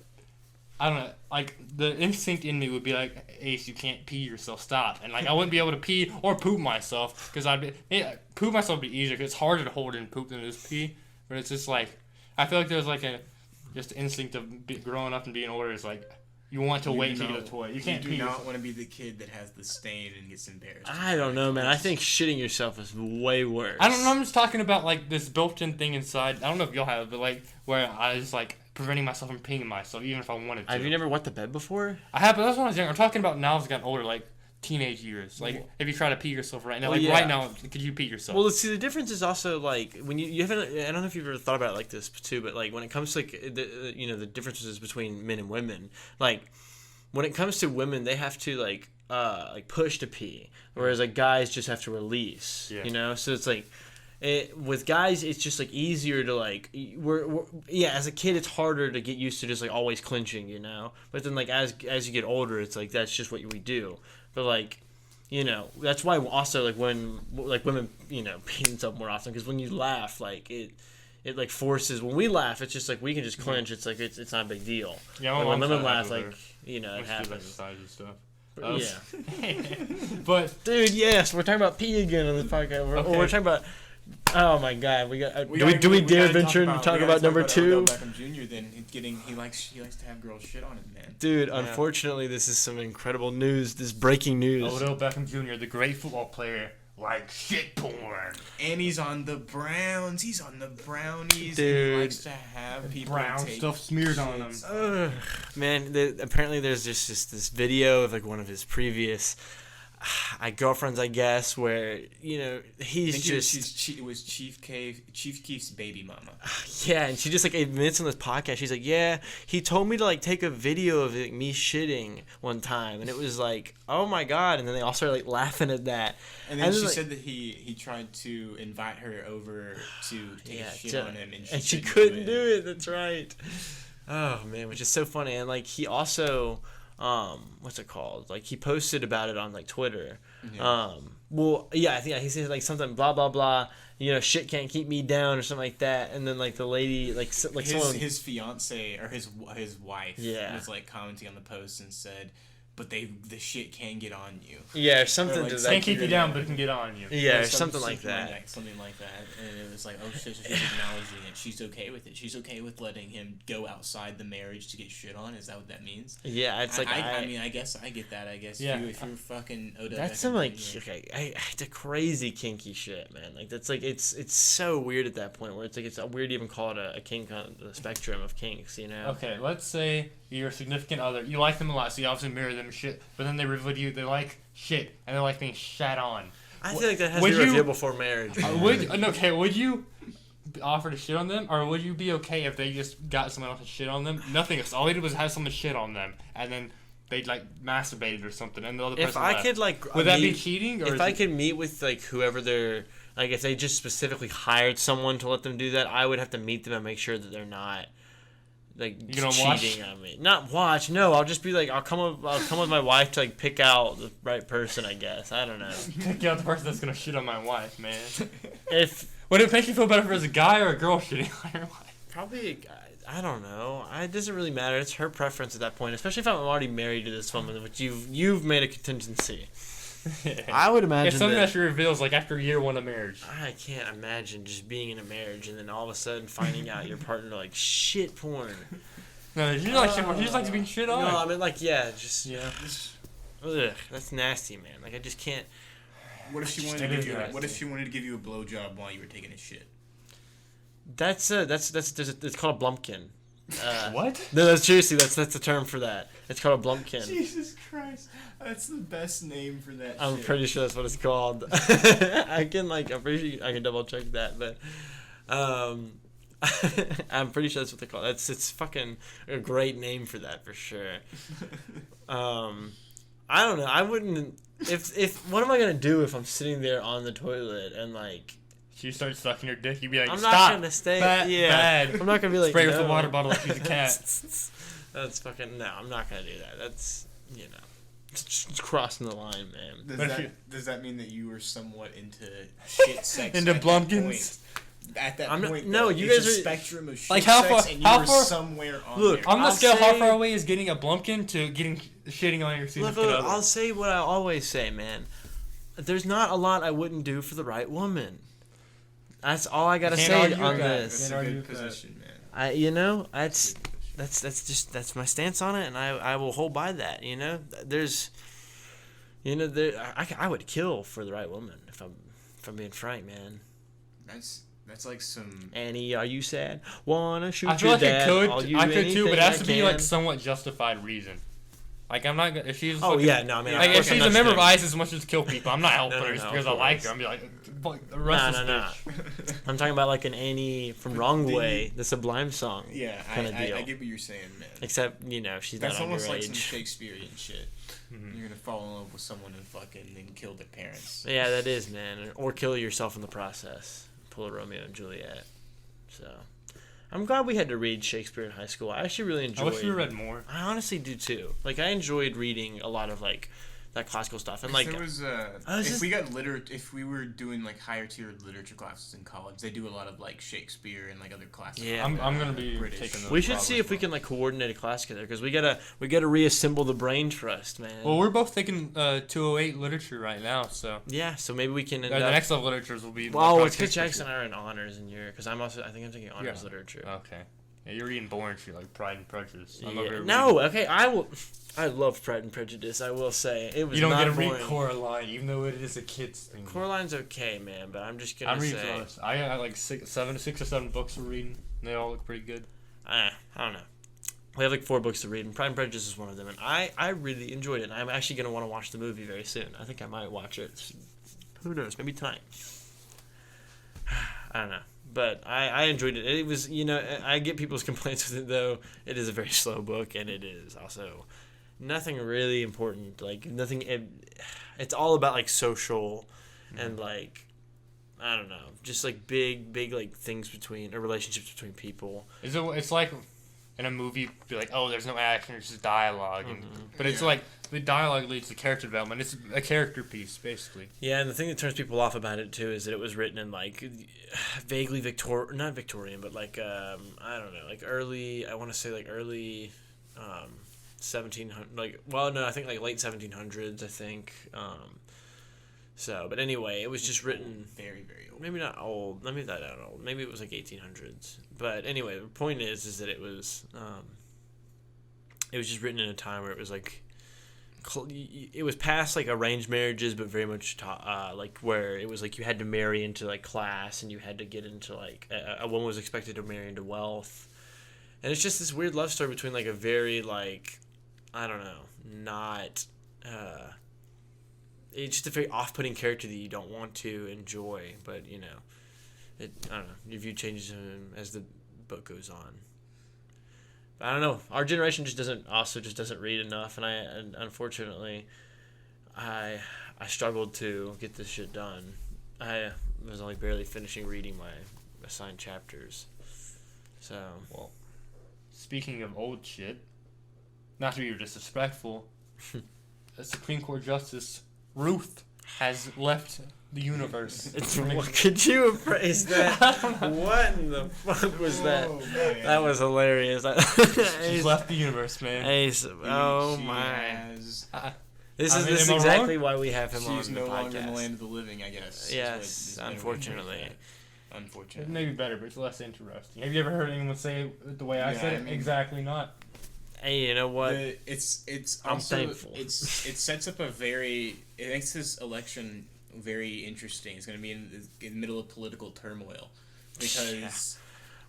I don't know, like the instinct in me would be like, Ace, you can't pee yourself, stop. And like I wouldn't be able to pee or poop myself because poop myself would be easier because it's harder to hold in poop than it is pee. But it's just like, I feel like there's like a just the instinct of growing up and being older is like you want to wait to get a toy. You can't. You do not want to be the kid that has the stain and gets embarrassed. I don't know, man. I think shitting yourself is way worse. I don't know. I'm just talking about like this built-in thing inside. I don't know if y'all have it, but like where I just like preventing myself from peeing myself, even if I wanted to. Have you never wet the bed before? I have, but that's when I was younger. I'm talking about now as I've gotten older, like teenage years. Like if you try to pee yourself right now, right now, could you pee yourself? Well, see, the difference is also like when you haven't. I don't know if you've ever thought about it like this too, but like when it comes to like the differences between men and women, like. When it comes to women, they have to like push to pee, whereas like guys just have to release. Yeah. You know, so it's like with guys, it's just like easier to like we're as a kid, it's harder to get used to just like always clenching, you know. But then like as you get older, it's like that's just what we do. But like, you know, that's why also like when like women pee themselves more often because when you laugh, like it like forces when we laugh, it's just like we can just clench. It's like it's not a big deal. Yeah, like, when women laugh, like. It happens. Exercise and stuff. Yeah. But dude, yes, we're talking about pee again on this podcast. We're talking about. Oh my God, we got. Do we dare venture and talk about number 2? Odell Beckham Jr. Then he likes to have girls shit on him, man. Dude, unfortunately, this is some incredible news. This breaking news. Odell Beckham Jr., the great football player. Like shit porn. And he's on the Browns. He's on the Brownies. Dude. And he likes to have people brown take stuff smeared on him. Man, apparently there's just this video of like one of his previous girlfriends, I guess, where he's just. It was Chief Keef's baby mama. Yeah, and she just like admits on this podcast. She's like, yeah, he told me to like take a video of like, me shitting one time, and it was like, oh my God, and then they all started like laughing at that. And then she said that he tried to invite her over to take a shit on him, and she couldn't do it. That's right. Oh man, which is so funny, and like he also. What's it called? Like he posted about it on like Twitter. Yeah. I think he said like something blah blah blah. Shit can't keep me down or something like that. And then like the lady his fiance or his wife was like commenting on the post and said, but the shit can get on you. Yeah, or something like, to that. Can't keep you down, but it can get on you. Yeah, or something like that. Something like that. And it was like, oh shit, so she's acknowledging it. She's okay with it. She's okay with letting him go outside the marriage to get shit on. Is that what that means? Yeah, it's like I mean, I guess I get that. I guess if you're fucking Odell. That's some like it's a crazy kinky shit, man. Like that's like it's so weird at that point where it's like it's weird to even call it a kink on the spectrum of kinks, you know? Okay, let's say your significant other, you like them a lot, so you obviously mirror them and shit, but then they reveal to you they like shit and they like being shat on. I feel like that has to be revealed before marriage. Would you offer to shit on them, or would you be okay if they just got someone else to shit on them? Nothing else. All they did was have someone shit on them, and then they like masturbated or something, and the other person left. Could like, would that be cheating? Or if I could meet with like whoever they're like, if they just specifically hired someone to let them do that, I would have to meet them and make sure that they're not. Like cheating on me. Not watch. No, I'll just be like, I'll come with my wife to like pick out the right person. I guess I don't know. Pick out the person that's gonna shit on my wife, man. Would it make you feel better if it was a guy or a girl shitting on your wife? Probably a guy. I don't know. It doesn't really matter. It's her preference at that point, especially if I'm already married to this woman, which you've made a contingency. I would imagine if something that she reveals like after year 1 of marriage. I can't imagine just being in a marriage and then all of a sudden finding out your partner like shit porn. No, you like shit porn. You just like to be shit on. No, I mean like ugh, that's nasty, man. Like I just can't. What if she wanted to give you a blowjob while you were taking a shit? It's called a blumpkin. What? No, that's seriously that's the term for that. It's called a blumpkin. Jesus Christ, that's the best name for that. I'm pretty sure that's what it's called. I'm pretty sure I can double check that, but I'm pretty sure that's what they call it. It's fucking a great name for that for sure. I don't know. I wouldn't. If what am I gonna do if I'm sitting there on the toilet and like. She starts sucking your dick. You'd be like, I'm stop. not gonna stay. Bad. I'm not gonna be like spray with a water bottle like she's a cat. That's fucking no. I'm not gonna do that. That's it's crossing the line, man. Does that mean that you were somewhat into shit sex? Into Blumpkins? At that point, no, you guys are a spectrum of shit like how far, sex, and you were somewhere on look, there. On the scale, how far away is getting a Blumpkin to getting shitting on your significant other? I'll say what I always say, man. There's not a lot I wouldn't do for the right woman. That's all I gotta say on this. That's a good position, man. that's my stance on it, and I will hold by that. There's, I would kill for the right woman if I'm being frank, man. That's like some. Annie, are you sad? Wanna shoot I feel your like dad? I could too, but it has to be like can. somewhat justified reason. Like I'm not gonna if she's. Oh fucking, yeah, no, I mean, like of if course she's I'm a not member of gonna- ISIS and wants to kill people, I'm not helping her just No, because of I like course. her. I'm be like, arrest this bitch. I'm talking about like an Annie from Wrong Way, the Sublime song. Yeah, kind of deal. I get what you're saying, man. Except she's That's not almost like some underage. Shakespearean shit. Mhm. You're gonna fall in love with someone and fucking then kill their parents. Yeah, that is, man. Or kill yourself in the process. Pull a Romeo and Juliet. So, I'm glad we had to read Shakespeare in high school. I actually really I enjoyed. wish we read more. I honestly do too. Like, I enjoyed reading a lot of like that classical stuff, and like there was was if just- if we were doing like higher tiered literature classes in college, they do a lot of like Shakespeare and like other classes. Yeah. I'm gonna be British. taking those. we should probably see if we as can well. like coordinate a class together because we gotta reassemble the brain trust, man. Well, we're both taking 208 literature right now, so yeah, so maybe we can. the next level literatures will be. Well, probably it's because Shakespeare. Jackson and I are in honors in year because I think I'm taking honors literature. Okay. Yeah, you're reading boring shit like Pride and Prejudice. I'm Yeah. over here No, okay, I love Pride and Prejudice. I will say it was. you don't not get to read boring. Coraline, even though it is a kid's thing. Coraline's okay, man, but I'm just gonna I'm reading say those. I got like six or seven books we're reading. And they all look pretty good. I don't know. We have like 4 books to read, and Pride and Prejudice is one of them, and I really enjoyed it. And I'm actually gonna want to watch the movie very soon. I think I might watch it. Who knows? Maybe tonight. I don't know. But I enjoyed it. It was, I get people's complaints with it, though. It is a very slow book, and it is also nothing really important. Like, nothing. It's all about, like, social and, like, I don't know. Just, like, big, like, things or relationships between people. It's like in a movie, be like, oh, there's no action, it's just dialogue. But it's like the dialogue leads to character development. It's a character piece, basically. Yeah, and the thing that turns people off about it, too, is that it was written in, like, vaguely not Victorian, but, like, I don't know, like, early, I want to say, like, early 1700, like, well, no, I think, like, late 1700s, I think. But anyway, it was just written... Very, very old. Maybe not old. Maybe not old. Maybe it was, like, 1800s. But anyway, the point is that it was just written in a time where it was, like... It was past like arranged marriages, but very much like where it was like you had to marry into like class, and you had to get into like a woman was expected to marry into wealth, and it's just this weird love story between like a very like I don't know, not it's just a very off-putting character that you don't want to enjoy, but I don't know, your view changes as the book goes on. I don't know. Our generation just doesn't read enough, and unfortunately, I struggled to get this shit done. I was only barely finishing reading my assigned chapters. So, Well, speaking of old shit, not to be disrespectful, the Supreme Court Justice Ruth has left the universe. could you phrase that? What in the fuck was that? Man. That was hilarious. She's left the universe, man. Ace, oh She my! has- This I is mean, this is am I exactly why we have him She's on no the longer in the podcast. land of the living, I guess. is Yes, what is better unfortunately. way to put that. It Unfortunately. may be better, but it's less interesting. Have you ever heard anyone say it the way I Yeah, said I it? mean- Exactly not. Hey, you know what? It's I'm also thankful. it sets up it makes this election very interesting. It's going to be in the middle of political turmoil because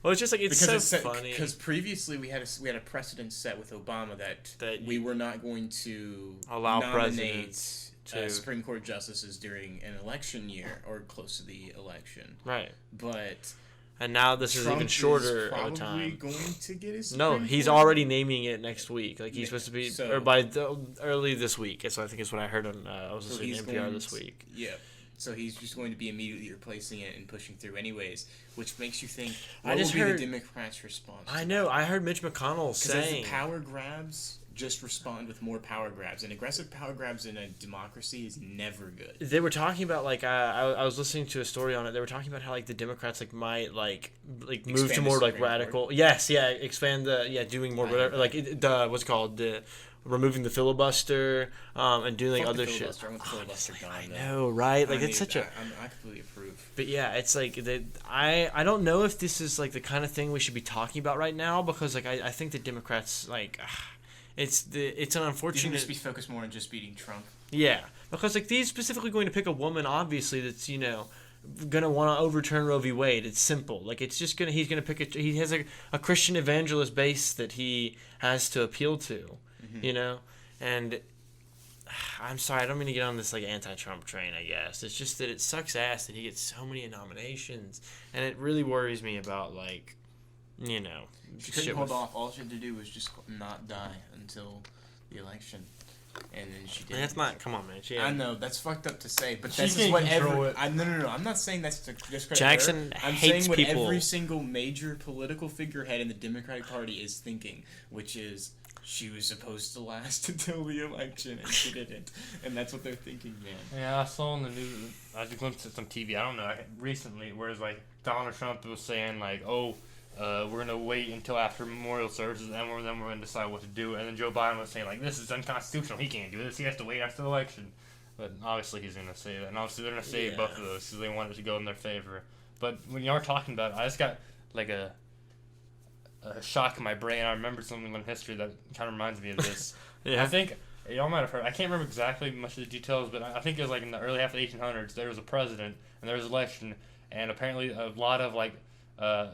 Well, it's just like it's so funny. because previously we had a precedent set with Obama that we were not going to allow nominate presidents to Supreme Court justices during an election year or close to the election. right, But and now this is Trump even shorter is of a probably time. going to get his No, Supreme he's Court. already naming it next week. Like he's supposed to be, So- or by early this week. So I think it's what I heard on. I was So listening he's to NPR going this to- week. Yeah. So he's just going to be immediately replacing it and pushing through anyways, which makes you think, I what will just be heard- the Democrats' response? I know. I heard Mitch McConnell Because as the saying. power grabs just respond with more power grabs, and aggressive power grabs in a democracy is never good. They were talking about like I was listening to a story on it. They were talking about how like the Democrats like might like move Expand to the more like Supreme radical. Yes, yeah, expand the doing more I whatever heard like the what's it called removing the filibuster, and doing Fuck other the shit. filibuster. I want the filibuster gone, I though. know, right? Like, I it's such a. I completely approve. But yeah, it's like I don't know if this is like the kind of thing we should be talking about right now, because like I think the Democrats like it's an You think unfortunate. we should be focused more on just beating Trump? Yeah, because like he's specifically going to pick a woman, obviously, that's gonna want to overturn Roe v. Wade. It's simple. Like he's gonna pick he has a Christian evangelist base that he has to appeal to, and I'm sorry, I don't mean to get on this like anti-Trump train. I guess it's just that it sucks ass that he gets so many nominations, and it really worries me about like, She couldn't hold off. All she had to do was just not die until the election, and then she did. That's not. Come on, man. I know that's fucked up to say, but She that's can't what control it. No. I'm not saying that's to discredit Jackson her. I'm hates saying what people. every single major political figurehead in the Democratic Party is thinking, which is she was supposed to last until the election and she didn't, and that's what they're thinking, man. Yeah, I saw on the news. I just glimpsed at some TV. I don't know recently, where it's like Donald Trump was saying like, "Oh, we're gonna wait until after memorial services, and then we're gonna decide what to do." And then Joe Biden was saying like, "This is unconstitutional. He can't do this. He has to wait after the election." But obviously he's gonna say that, and obviously they're gonna say both of those because they want it to go in their favor. But when you are talking about it, I just got like a shock in my brain. I remembered something in history that kind of reminds me of this. Yeah. I think y'all might have heard. I can't remember exactly much of the details, but I think it was like in the early half of the 1800s. There was a president and there was an election, and apparently a lot of like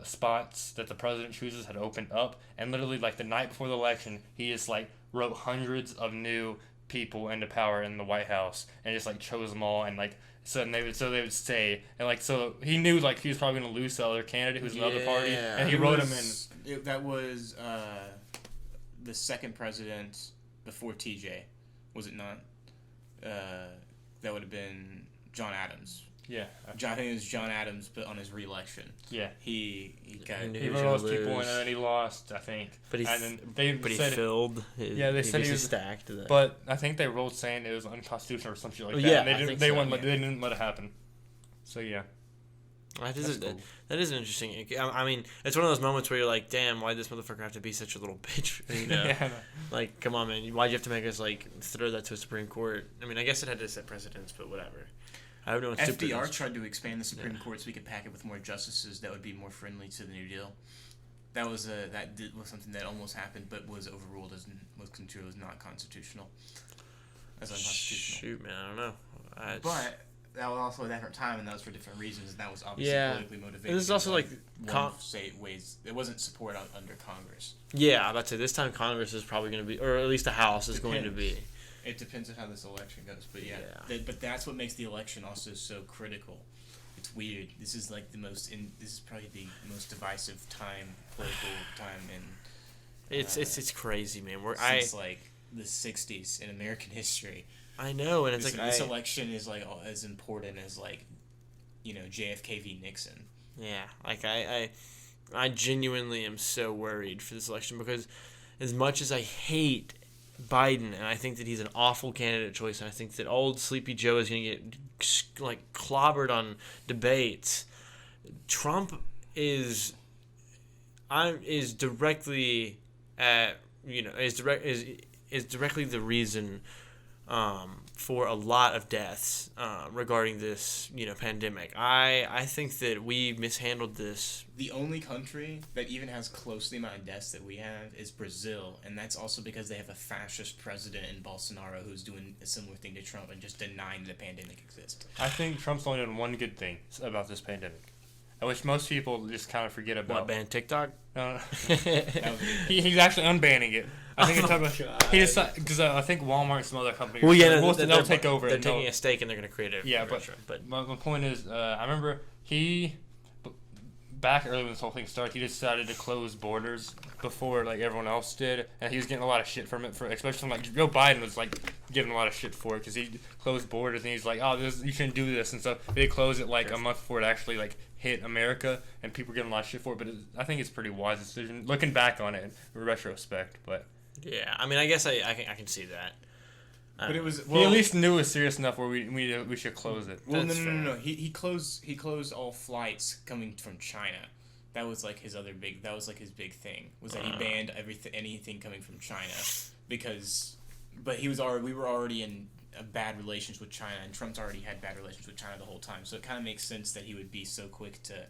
spots that the president chooses had opened up, and literally like the night before the election, he just like wrote hundreds of new people into power in the White House and just like chose them all, and like so they would stay, and like so he knew like he was probably gonna lose the other candidate who's in the other party, and he wrote him in. That was the second president before TJ, was it not? That would have been John Adams. Yeah, I think it was John Adams, but on his re-election. Yeah, he wrote all those people in, and then he lost, I think. But he he filled. They said he was stacked. But I think they ruled saying it was unconstitutional or some shit like that. Yeah, and they didn't let it happen. So yeah. That is interesting. I mean, it's one of those moments where you're like, damn, why did this motherfucker have to be such a little bitch? Yeah, Like, come on, man. Why'd you have to make us, like, throw that to a Supreme Court? I mean, I guess it had to set precedents, but whatever. I hope no one's stupid. FDR tried to expand the Supreme Court so we could pack it with more justices that would be more friendly to the New Deal. That was something that almost happened, but was overruled as not constitutional. As unconstitutional. Shoot, man, I don't know. But that was also a different time, and that was for different reasons, and that was obviously politically motivated. This is also like ways. It wasn't support under Congress. Yeah, I'd say this time Congress is probably going to be, or at least the House is going to be. It depends on how this election goes, but but that's what makes the election also so critical. It's weird. This is like this is probably the most divisive political time in. It's crazy, man. Since like the '60s in American history. I know, and it's this election is like as important as like, JFK v. Nixon. Yeah, like I genuinely am so worried for this election, because as much as I hate Biden, and I think that he's an awful candidate choice, and I think that old Sleepy Joe is going to get like clobbered on debates, Trump is directly is directly the reason for a lot of deaths regarding this pandemic. I think that we mishandled this. The only country that even has close to the amount of deaths that we have is Brazil, and that's also because they have a fascist president in Bolsonaro who's doing a similar thing to Trump and just denying the pandemic exists. I think Trump's only done one good thing about this pandemic, which most people just kind of forget about. What, ban TikTok? No. He's actually unbanning it. I think it's about he decided, because I think Walmart and some other companies. Well, yeah, they'll take over. They're taking a stake and they're going to create a restaurant. But my point is, I remember back early when this whole thing started, he decided to close borders before like everyone else did, and he was getting a lot of shit from it. Especially from like Joe Biden was like getting a lot of shit for it because he closed borders and he's like, oh, you shouldn't do this, and so they closed it like a month before it actually like hit America, and people were getting a lot of shit for it. But I think it's a pretty wise decision looking back on it in retrospect. But yeah, I mean, I guess I can see that. But it was he at least knew it was serious enough where we should close it. Well, no. He closed all flights coming from China. That was like his big thing was that he banned anything coming from China. but we were already in bad relations with China, and Trump's already had bad relations with China the whole time. So it kind of makes sense that he would be so quick to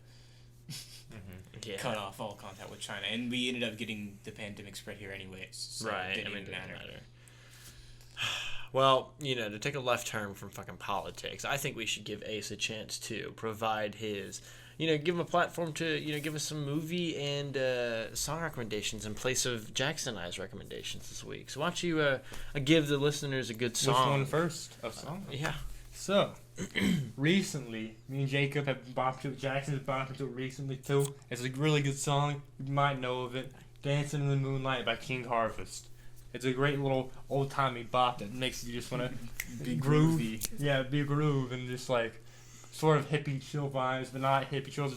cut off all contact with China. And we ended up getting the pandemic spread here anyways. So Right. It didn't even matter. Well, to take a left turn from fucking politics, I think we should give Ace a chance to provide his, give him a platform to, give us some movie and song recommendations in place of Jackson and I's recommendations this week. So why don't you give the listeners a good song? Which one first? A song? Yeah. So, recently, me and Jacob have bopped to it. Jackson has bopped to it recently, too. It's a really good song. You might know of it. Dancing in the Moonlight by King Harvest. It's a great little old-timey bop that makes you just want to Be groove. groovy. Yeah, be a groove and just, sort of hippie chill vibes, but not hippie chill.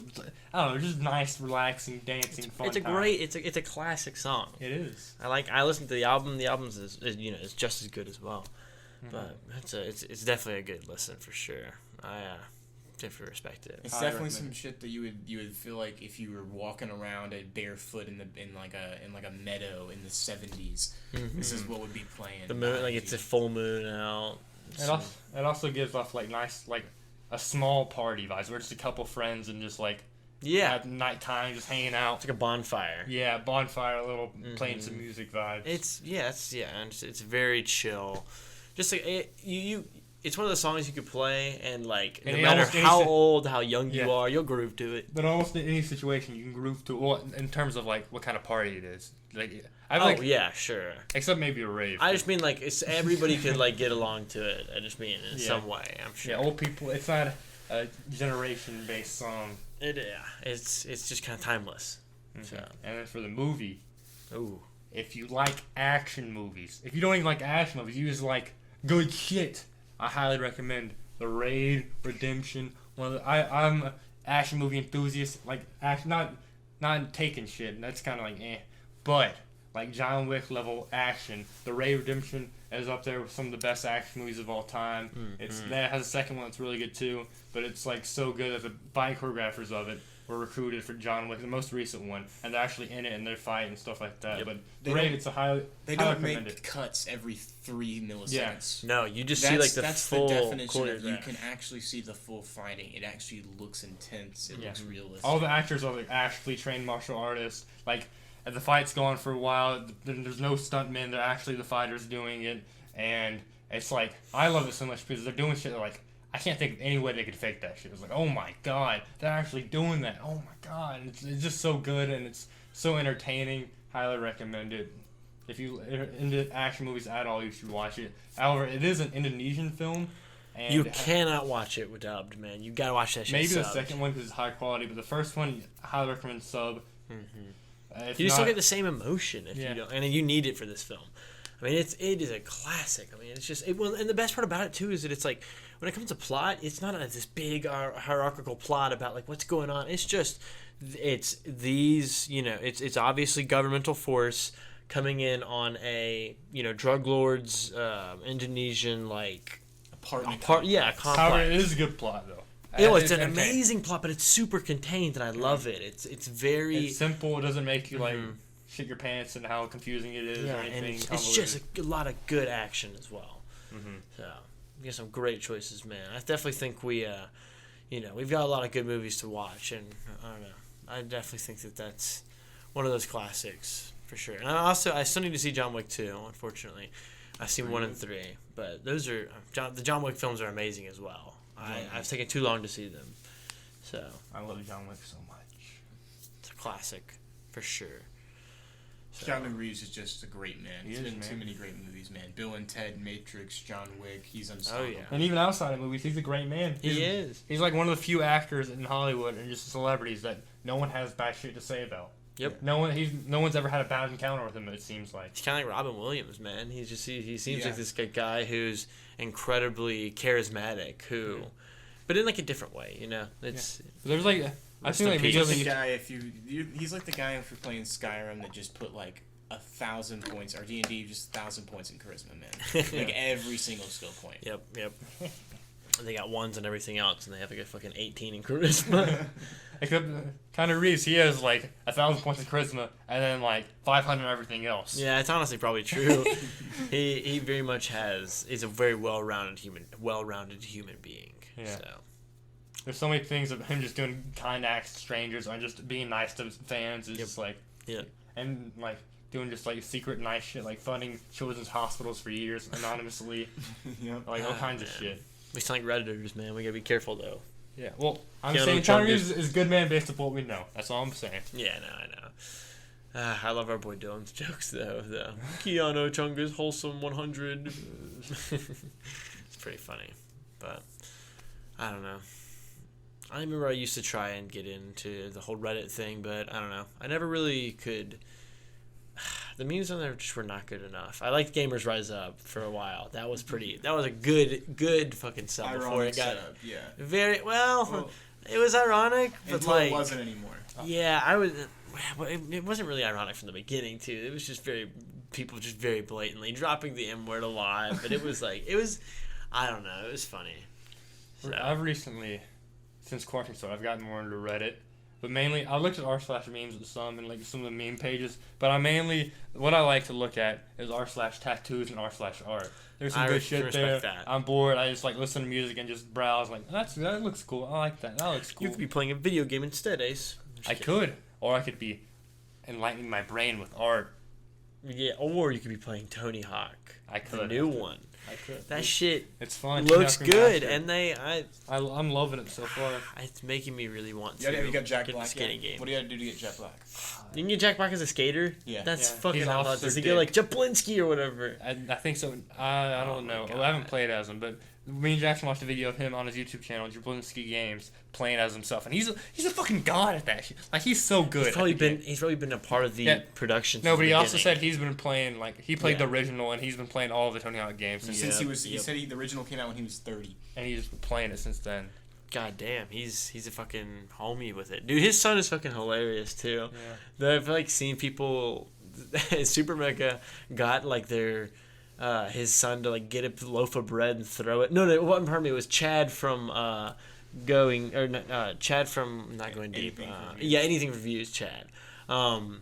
I don't know, just nice, relaxing, dancing, fun It's a time. great, it's a classic song. It is. I listened to the album. The album is just as good as well. But it's definitely a good listen for sure. I definitely respect it. It's I definitely recommend some shit that you would feel like if you were walking around barefoot in a meadow in the 70s. This is what would be playing. The moon, it's a full moon out. It also gives off nice a small party vibes where it's a couple friends and just at nighttime just hanging out. It's like a bonfire. Yeah, bonfire, a little playing some music vibes. It's very chill. Just like it's one of those songs you could play and no matter how old, how young you are, you'll groove to it. But almost in any situation you can groove to. Well, in terms of what kind of party it is. Yeah, sure. Except maybe a rave. I just mean it's everybody could get along to it. I just mean in some way. I'm sure. Yeah, old people. It's not a generation-based song. It's just kind of timeless. So. And then for the movie, ooh, if you like action movies, if you don't even like action movies, you just like good shit, I highly recommend The Raid, Redemption. I'm an action movie enthusiast. Not taking shit. That's kind of but John Wick level action. The Raid Redemption is up there with some of the best action movies of all time. That has a second one that's really good too. But it's so good that the fight choreographers of it were recruited for John Wick, the most recent one, and they're actually in it and they're fighting and stuff like that. Yep. But The Raid, it's a highly They don't make cuts every 3 milliseconds. Yeah. No, you just see that's full the definition of you choreograph. can actually see the full fighting. It actually looks intense. It looks realistic. All the actors are actually trained martial artists. As the fight's going for a while, there's no stuntmen. They're actually the fighters doing it, and it's I love it so much because they're doing shit that I can't think of any way they could fake that shit. It's oh my god, they're actually doing that. Oh my god, and it's just so good and it's so entertaining. Highly recommend it. If you're into action movies at all, you should watch it. However, it is an Indonesian film. And you cannot watch it dubbed, man. You gotta watch that shit. Maybe subbed. the second one because it's high quality, but the first one, I highly recommend sub. You still get the same emotion if you don't, and you need it for this film. I mean, it is a classic. I mean, it's just and the best part about it too is that it's when it comes to plot, it's not this big hierarchical plot about what's going on. It's just it's obviously governmental force coming in on a drug lord's Indonesian apartment complex. However, it is a good plot though. It's an amazing plot, but it's super contained, and I love it. It's very simple. It doesn't make you shit your pants and how confusing it is or anything. And it's just a lot of good action as well. So we got some great choices, man. I definitely think we've got a lot of good movies to watch, and I don't know. I definitely think that's one of those classics for sure. And I still need to see John Wick 2. Unfortunately, I've seen 1 and 3, but those are the John Wick films are amazing as well. I've taken too long to see them, so I love John Wick so much. It's a classic for sure. So. Keanu Reeves is just a great man. He's been in too many great movies, man. Bill and Ted, Matrix, John Wick. He's unstoppable. Oh yeah. And even outside of movies, he's a great man. He is. He's one of the few actors in Hollywood and just celebrities that no one has bad shit to say about. Yep. No one's ever had a bad encounter with him. It seems like he's kind of like Robin Williams, man. He seems like this guy who's incredibly charismatic, but in a different way, It's there's I feel he's like the guy he's like the guy if you're playing Skyrim that just put 1,000 points or D&D just 1,000 points in charisma, man. Every single skill point. Yep. They got ones and everything else, and they have a fucking 18 in charisma. Except kind of Reese, he has like 1,000 points of charisma and then like 500 everything else. Yeah, it's honestly probably true. he very much is a very well-rounded human being. Yeah. So. There's so many things of him just doing kind acts to strangers or just being nice to fans. It's just like, and like doing just like secret nice shit, like funding children's hospitals for years anonymously. Like all kinds of shit. We sound like Redditors, man. We gotta be careful though. Yeah, well, I'm Keanu saying Keanu Chungus. Reeves is a good man based on what we know. That's all I'm saying. Yeah, I know. I love our boy Dylan's jokes though. Keanu Chungus wholesome 100. It's pretty funny, but I don't know. I remember I used to try and get into the whole Reddit thing, but I don't know. I never really could. The memes on there just were not good enough. I liked Gamers Rise Up for a while. That was a good fucking sub before it got very well. It was ironic, but like it wasn't anymore. Yeah, it wasn't really ironic from the beginning too. It was just people just very blatantly dropping the M word a lot. But it was I don't know. It was funny. So. I've recently, since quarantine started, I've gotten more into Reddit. But mainly, I looked at r/memes with some and like some of the meme pages. But what I like to look at is r/tattoos and r/art. There's some good shit there. That. I'm bored. I just like listen to music and just browse. Like that looks cool. I like that. That looks cool. You could be playing a video game instead, Ace. I could, or I could be enlightening my brain with art. Yeah, or you could be playing Tony Hawk. I could. The new one. I could. That shit it's fun. looks good, and I'm loving it so far. It's making me really want to. Yeah, you got Jack get Black. the skating game. What do you got to do to get Jack Black? You can get Jack Black as a skater. Yeah, that's yeah. fucking He's awesome. Does he get like Jablinski or whatever? I think so. I don't know. I haven't played as him, but me and Jackson watched a video of him on his YouTube channel, Jablinski Games, playing as himself, and he's a fucking god at that shit. Like he's so good. He's probably been a part of the production. No, but he also said he's been playing he played the original, and he's been playing all of the Tony Hawk games since he said the original came out when he was 30, and he's been playing it since then. God damn, he's a fucking homie with it, dude. His son is fucking hilarious too. Yeah. I've like seen people. Super Mega got like their. His son to like get a loaf of bread and throw it. No, pardon me. It was Chad from Chad from Not Going Deep. Anything for Views. Chad, from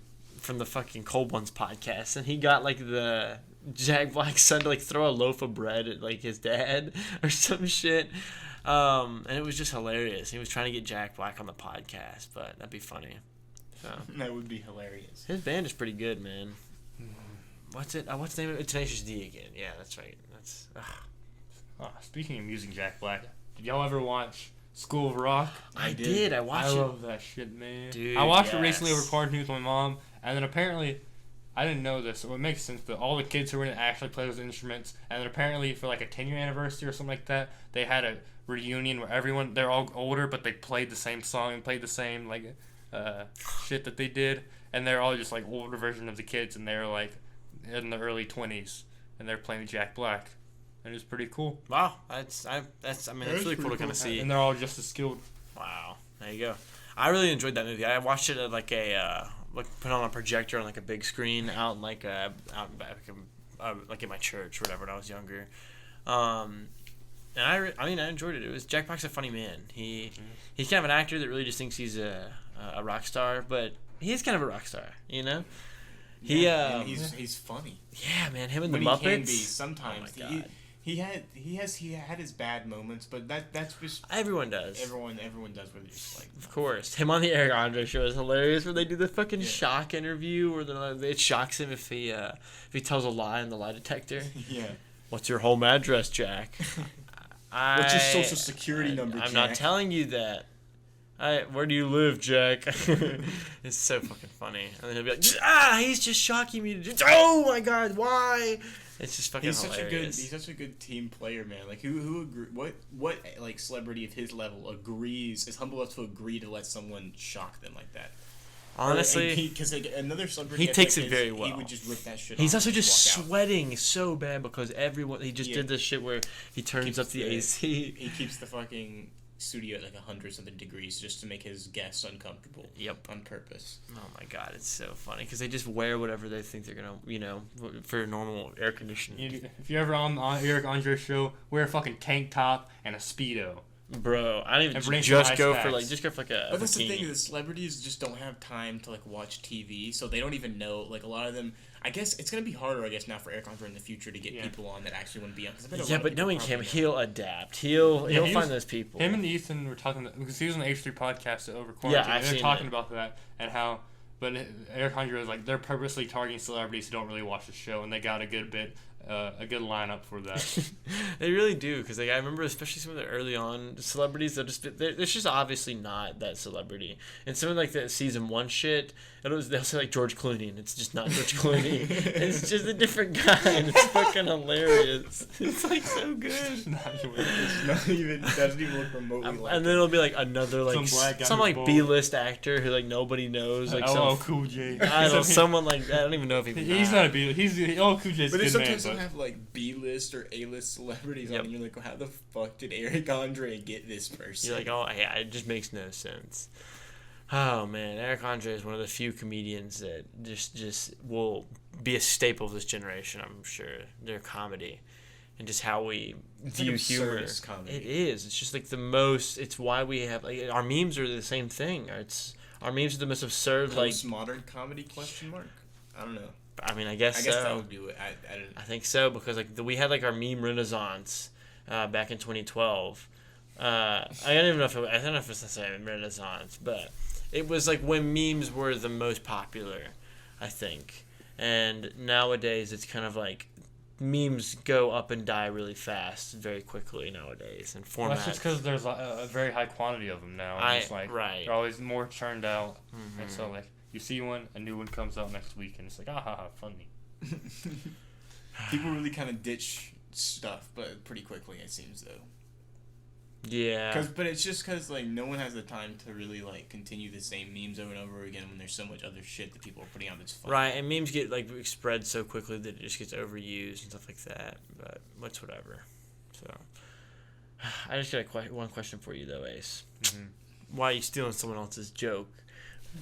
the fucking Cold Ones podcast, and he got like the Jack Black's son to like throw a loaf of bread at like his dad or some shit. And it was just hilarious. He was trying to get Jack Black on the podcast, but that'd be funny. So that would be hilarious. His band is pretty good, man. What's the name of it? Tenacious D again. Yeah, that's right. That's. Speaking of music, Jack Black, did y'all ever watch School of Rock? I did. I watched it. I love that shit, man. Dude, I watched it recently over quarantine with my mom, and then apparently, I didn't know this, so it makes sense that all the kids who were in it actually play those instruments, and then apparently for like a 10-year anniversary or something like that, they had a reunion where they're all older, but they played the same song and played the same like shit that they did, and they're all just like older version of the kids, and they're like in the early 20s, and they're playing Jack Black, and it's pretty cool. Wow, that's really cool to kind of see. And they're all just as skilled. Wow, there you go. I really enjoyed that movie. I watched it at like a put on a projector on like a big screen out in like like in my church or whatever when I was younger. And I enjoyed it. It was Jack Black's a funny man. He's kind of an actor that really just thinks he's a rock star, but he is kind of a rock star, you know. Yeah, he's funny. Yeah, man, him and the but Muppets. He can be sometimes. Oh my God. He had his bad moments, but that's just everyone does. Everyone does where they just like. Of course, him on the Eric Andre show is hilarious. Where they do the fucking shock interview, where it shocks him if he tells a lie in the lie detector. Yeah. What's your home address, Jack? What's your social security number, I'm Jack? not telling you that. Where do you live, Jack? It's so fucking funny. And then he'll be like, he's just shocking me. Oh my God, why? It's just fucking hilarious. He's such a good team player, man. Like who agree? What like celebrity of his level is humble enough to agree to let someone shock them like that? Honestly, because another celebrity, he takes it very well. He would just rip that shit. He's off also and just walk out. sweating so bad because he just did this shit where he turns up the AC. He keeps the fucking studio at like 100-something degrees just to make his guests uncomfortable. Yep. On purpose. Oh my God, it's so funny because they just wear whatever they think they're gonna, for normal air conditioning. If you're ever on Eric Andre's show, wear a fucking tank top and a Speedo. Bro, I don't And even bring just some go ice for packs. like a But that's the bikini. thing, the celebrities just don't have time to like watch TV, so they don't even know. Like a lot of them, I guess it's gonna be harder. I guess now for Eric Andre in the future to get Yeah. people on that actually want to be on. 'Cause I bet a lot Yeah, of but people knowing probably him, don't. he'll adapt. He'll he find was- those people. Him and Ethan were talking because he was on the H3 podcast over quarantine. Yeah, I've and they're seen talking it. about that and how. But Eric Andre was like they're purposely targeting celebrities who don't really watch the show, and they got a good lineup for that. They really do, because like I remember, especially some of the early on celebrities, it's just obviously not that celebrity. And some of like the season 1 shit, they'll say like George Clooney, and it's just not George Clooney. It's just a different guy, and it's fucking hilarious. It's like so good. It's not even doesn't even look remotely like. And then it'll be like another like Some black guy some who's like bald. B-list actor who like nobody knows, like LL some Cool J. I don't know, someone like that. I don't even know if He's not a B. He's LL Cool J's But a then good man. sometimes they'll But have like B-list or A-list celebrities Yep. on, and you're like, well, how the fuck did Eric Andre get this person? You're like, oh yeah, it just makes no sense. Oh man, Eric Andre is one of the few comedians that just will be a staple of this generation. I'm sure their comedy and just how we It's view like humor. absurdist comedy. It is. It's just like the most. It's why we have like our memes are the same thing. Our memes are the most absurd. Like Postmodern comedy question mark? I don't know. I mean, I guess I guess so. that would do it. I don't I think so, because like we had like our meme renaissance back in 2012. I don't even know if I don't know if it's necessarily renaissance, but it was like when memes were the most popular, I think. And nowadays it's kind of like memes go up and die really fast, very quickly nowadays, and well, formats. that's just because there's a very high quantity of them now. And it's like right. they're always more churned out, Mhm. and so like you see one, a new one comes out next week, and it's like funny. People really kind of ditch stuff, but pretty quickly it seems though. Yeah. But it's just because like no one has the time to really like continue the same memes over and over again when there's so much other shit that people are putting out that's fun. Right, and memes get like spread so quickly that it just gets overused and stuff like that. But it's whatever. So, I just got one question for you though, Ace. Mm-hmm. Why are you stealing someone else's joke?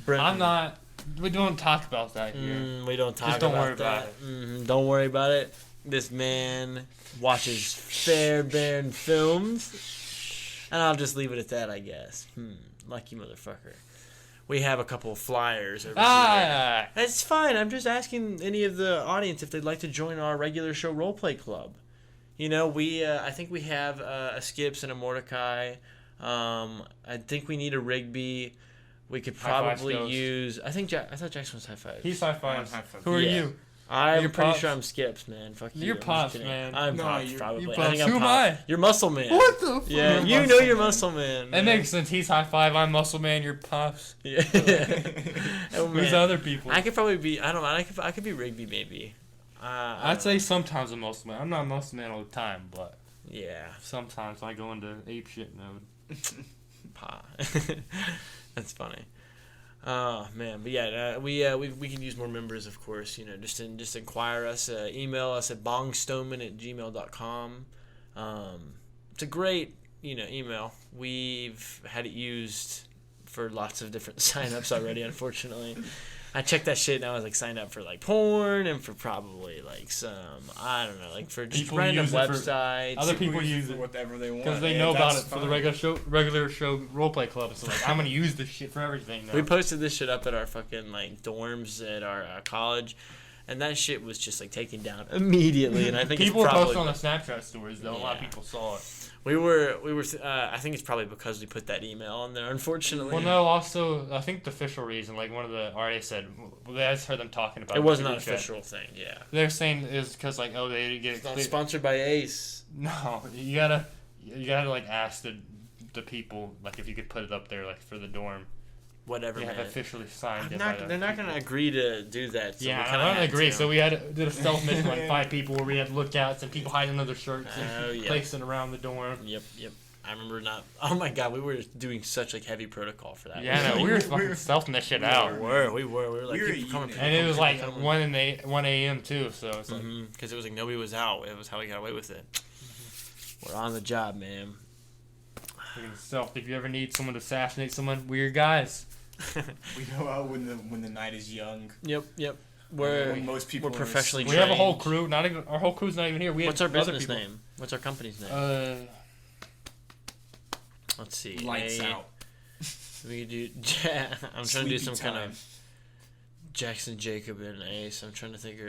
I'm not. We don't talk about that here. We don't talk Just don't about worry about that. Don't worry about it. This man watches Fairbairn films, and I'll just leave it at that, I guess. Lucky motherfucker. We have a couple of flyers over here. That's fine. I'm just asking any of the audience if they'd like to join our regular show roleplay club. You know, I think we have a Skips and a Mordecai. I think we need a Rigby. We could High five probably skills. use. I thought Jackson was high five. He's high five. High five. Who are Yeah. you? I'm You're pretty Pops. sure I'm Skips, man. Fuck you. You're I'm just Pops, kidding. man. I'm No, Pops, you're probably. Pops. I think I'm Who am Pops. I? You're Muscle Man. What the fuck? Yeah, You're you know Muscle you're Man. Muscle Man. That makes sense. He's high five. I'm Muscle Man. You're Pops. Yeah. Oh, Who's man. the other people? I could probably be. I don't know. I could be Rigby maybe. I'd say sometimes I'm Muscle Man. I'm not Muscle Man all the time, but Yeah. sometimes I go into ape shit mode. Pa. That's funny. Oh man, but yeah, we can use more members, of course. You know, just inquire us, email us at bongstoneman@gmail.com. It's a great email. We've had it used for lots of different signups already. Unfortunately, I checked that shit and I was like signed up for like porn and for probably like some for just People random use it for- websites. Other people use it whatever they want because they Yeah, know about that's it for the fine. regular show roleplay club. So like, I'm gonna use this shit for everything now. We posted this shit up at our fucking like dorms at our college, and that shit was just like taken down immediately. And I think people it's were probably posting on the Snapchat stories though. A lot of Yeah. people saw it. we were. I think it's probably because we put that email on there. Unfortunately, Well, no. Also, I think the official reason, like one of the RAs said, I just heard them talking about it in wasn't the an group chat. official thing. Yeah, They're saying is because like they didn't get it's not clear- sponsored by Ace. No, you gotta like ask the people like if you could put it up there like for the dorm. Whatever, You have man. officially signed it. They're not gonna agree to do that. So Yeah, we I kinda don't had agree. to. So we did a stealth mission like 5 people where we had lookouts and people hiding under shirts Oh, and yeah. placing around the dorm. Yep. I remember not. Oh my god, we were doing such like heavy protocol for that. Yeah, no, we were fucking stealthing that shit out. We were like We were people coming. eating And it was like coming. 1 a.m. too, so it's like Because it was like nobody was out. It was how we got away with it. We're on the job, man. fucking stealth. If you ever need someone to assassinate someone, we're your guys. We go out when the night is young. Yep. When most people we're are professionally We asleep. have a whole trained. crew. Not even our whole crew's not even here. We What's our have other business people. name? What's our company's name? Let's see. Lights out. We could do. I'm trying to do some Sleepy kind time. of Jackson Jacob and Ace. I'm trying to think of.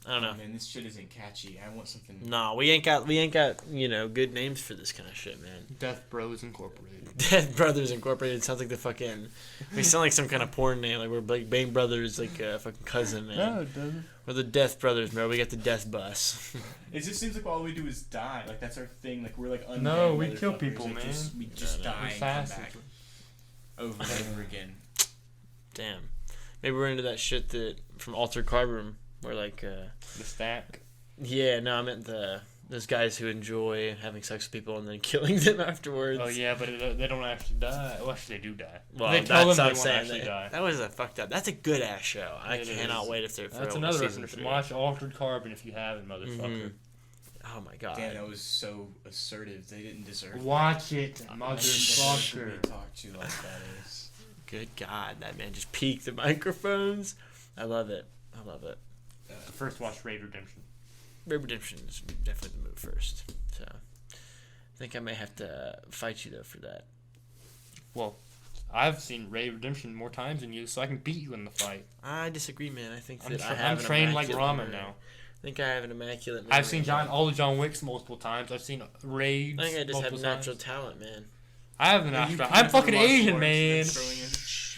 I don't know. Oh, man, this shit isn't catchy. I want something. No, we ain't got good names for this kind of shit, man. Death Bros Incorporated. Death Brothers Incorporated sounds like the fucking. We sound like some kind of porn name, like we're like Bang Brothers, like a fucking cousin, man. No, it doesn't. We're the Death Brothers, bro. We got the Death Bus. It just seems like all we do is die. Like that's our thing. Like we're like undead No, we kill motherfuckers. people, Like, man. we just No, die We're and come fast. back over and over again. Damn. Maybe we're into that shit that from Altered Carbon, where like. The stack. Yeah, no, I meant those guys who enjoy having sex with people and then killing them afterwards. Oh yeah, but they don't actually die. Well, actually, they do die. Well, they that's tell what them I'm they won't saying. actually die. That was a fucked up. That's a good ass show. I It cannot is. wait if they're. That's for another season reference. 3. Watch Altered Carbon if you haven't, motherfucker. Oh my god. Damn, that was so assertive. They didn't deserve that. Watch it, They motherfucker. shouldn't be talked to like that is. Good god, that man just peaked the microphones. I love it. I love it. First, watch Raid Redemption. Red Redemption is definitely the move first. So I think I may have to fight you though for that. Well, I've seen Raid Redemption more times than you, so I can beat you in the fight. I disagree, man. I think I'm, that tra- I have I'm an trained like immaculate ramen memory. now. I think I have an immaculate memory. I've seen all the John Wicks multiple times. I've seen Raids. I think I just have multiple natural times. talent, man. I have the Are you natural. coming I'm from fucking martial Asian, arts man. and throwing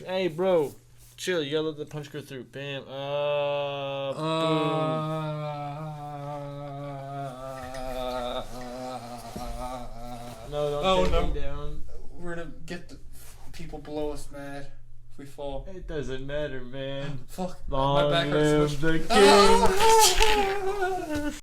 in? Hey, bro. Chill. You gotta let the punch go through. Bam. No, don't Oh, take no. me down. We're gonna get the people below us mad if we fall. It doesn't matter, man. Fuck. Long my back hurts so live much. the king.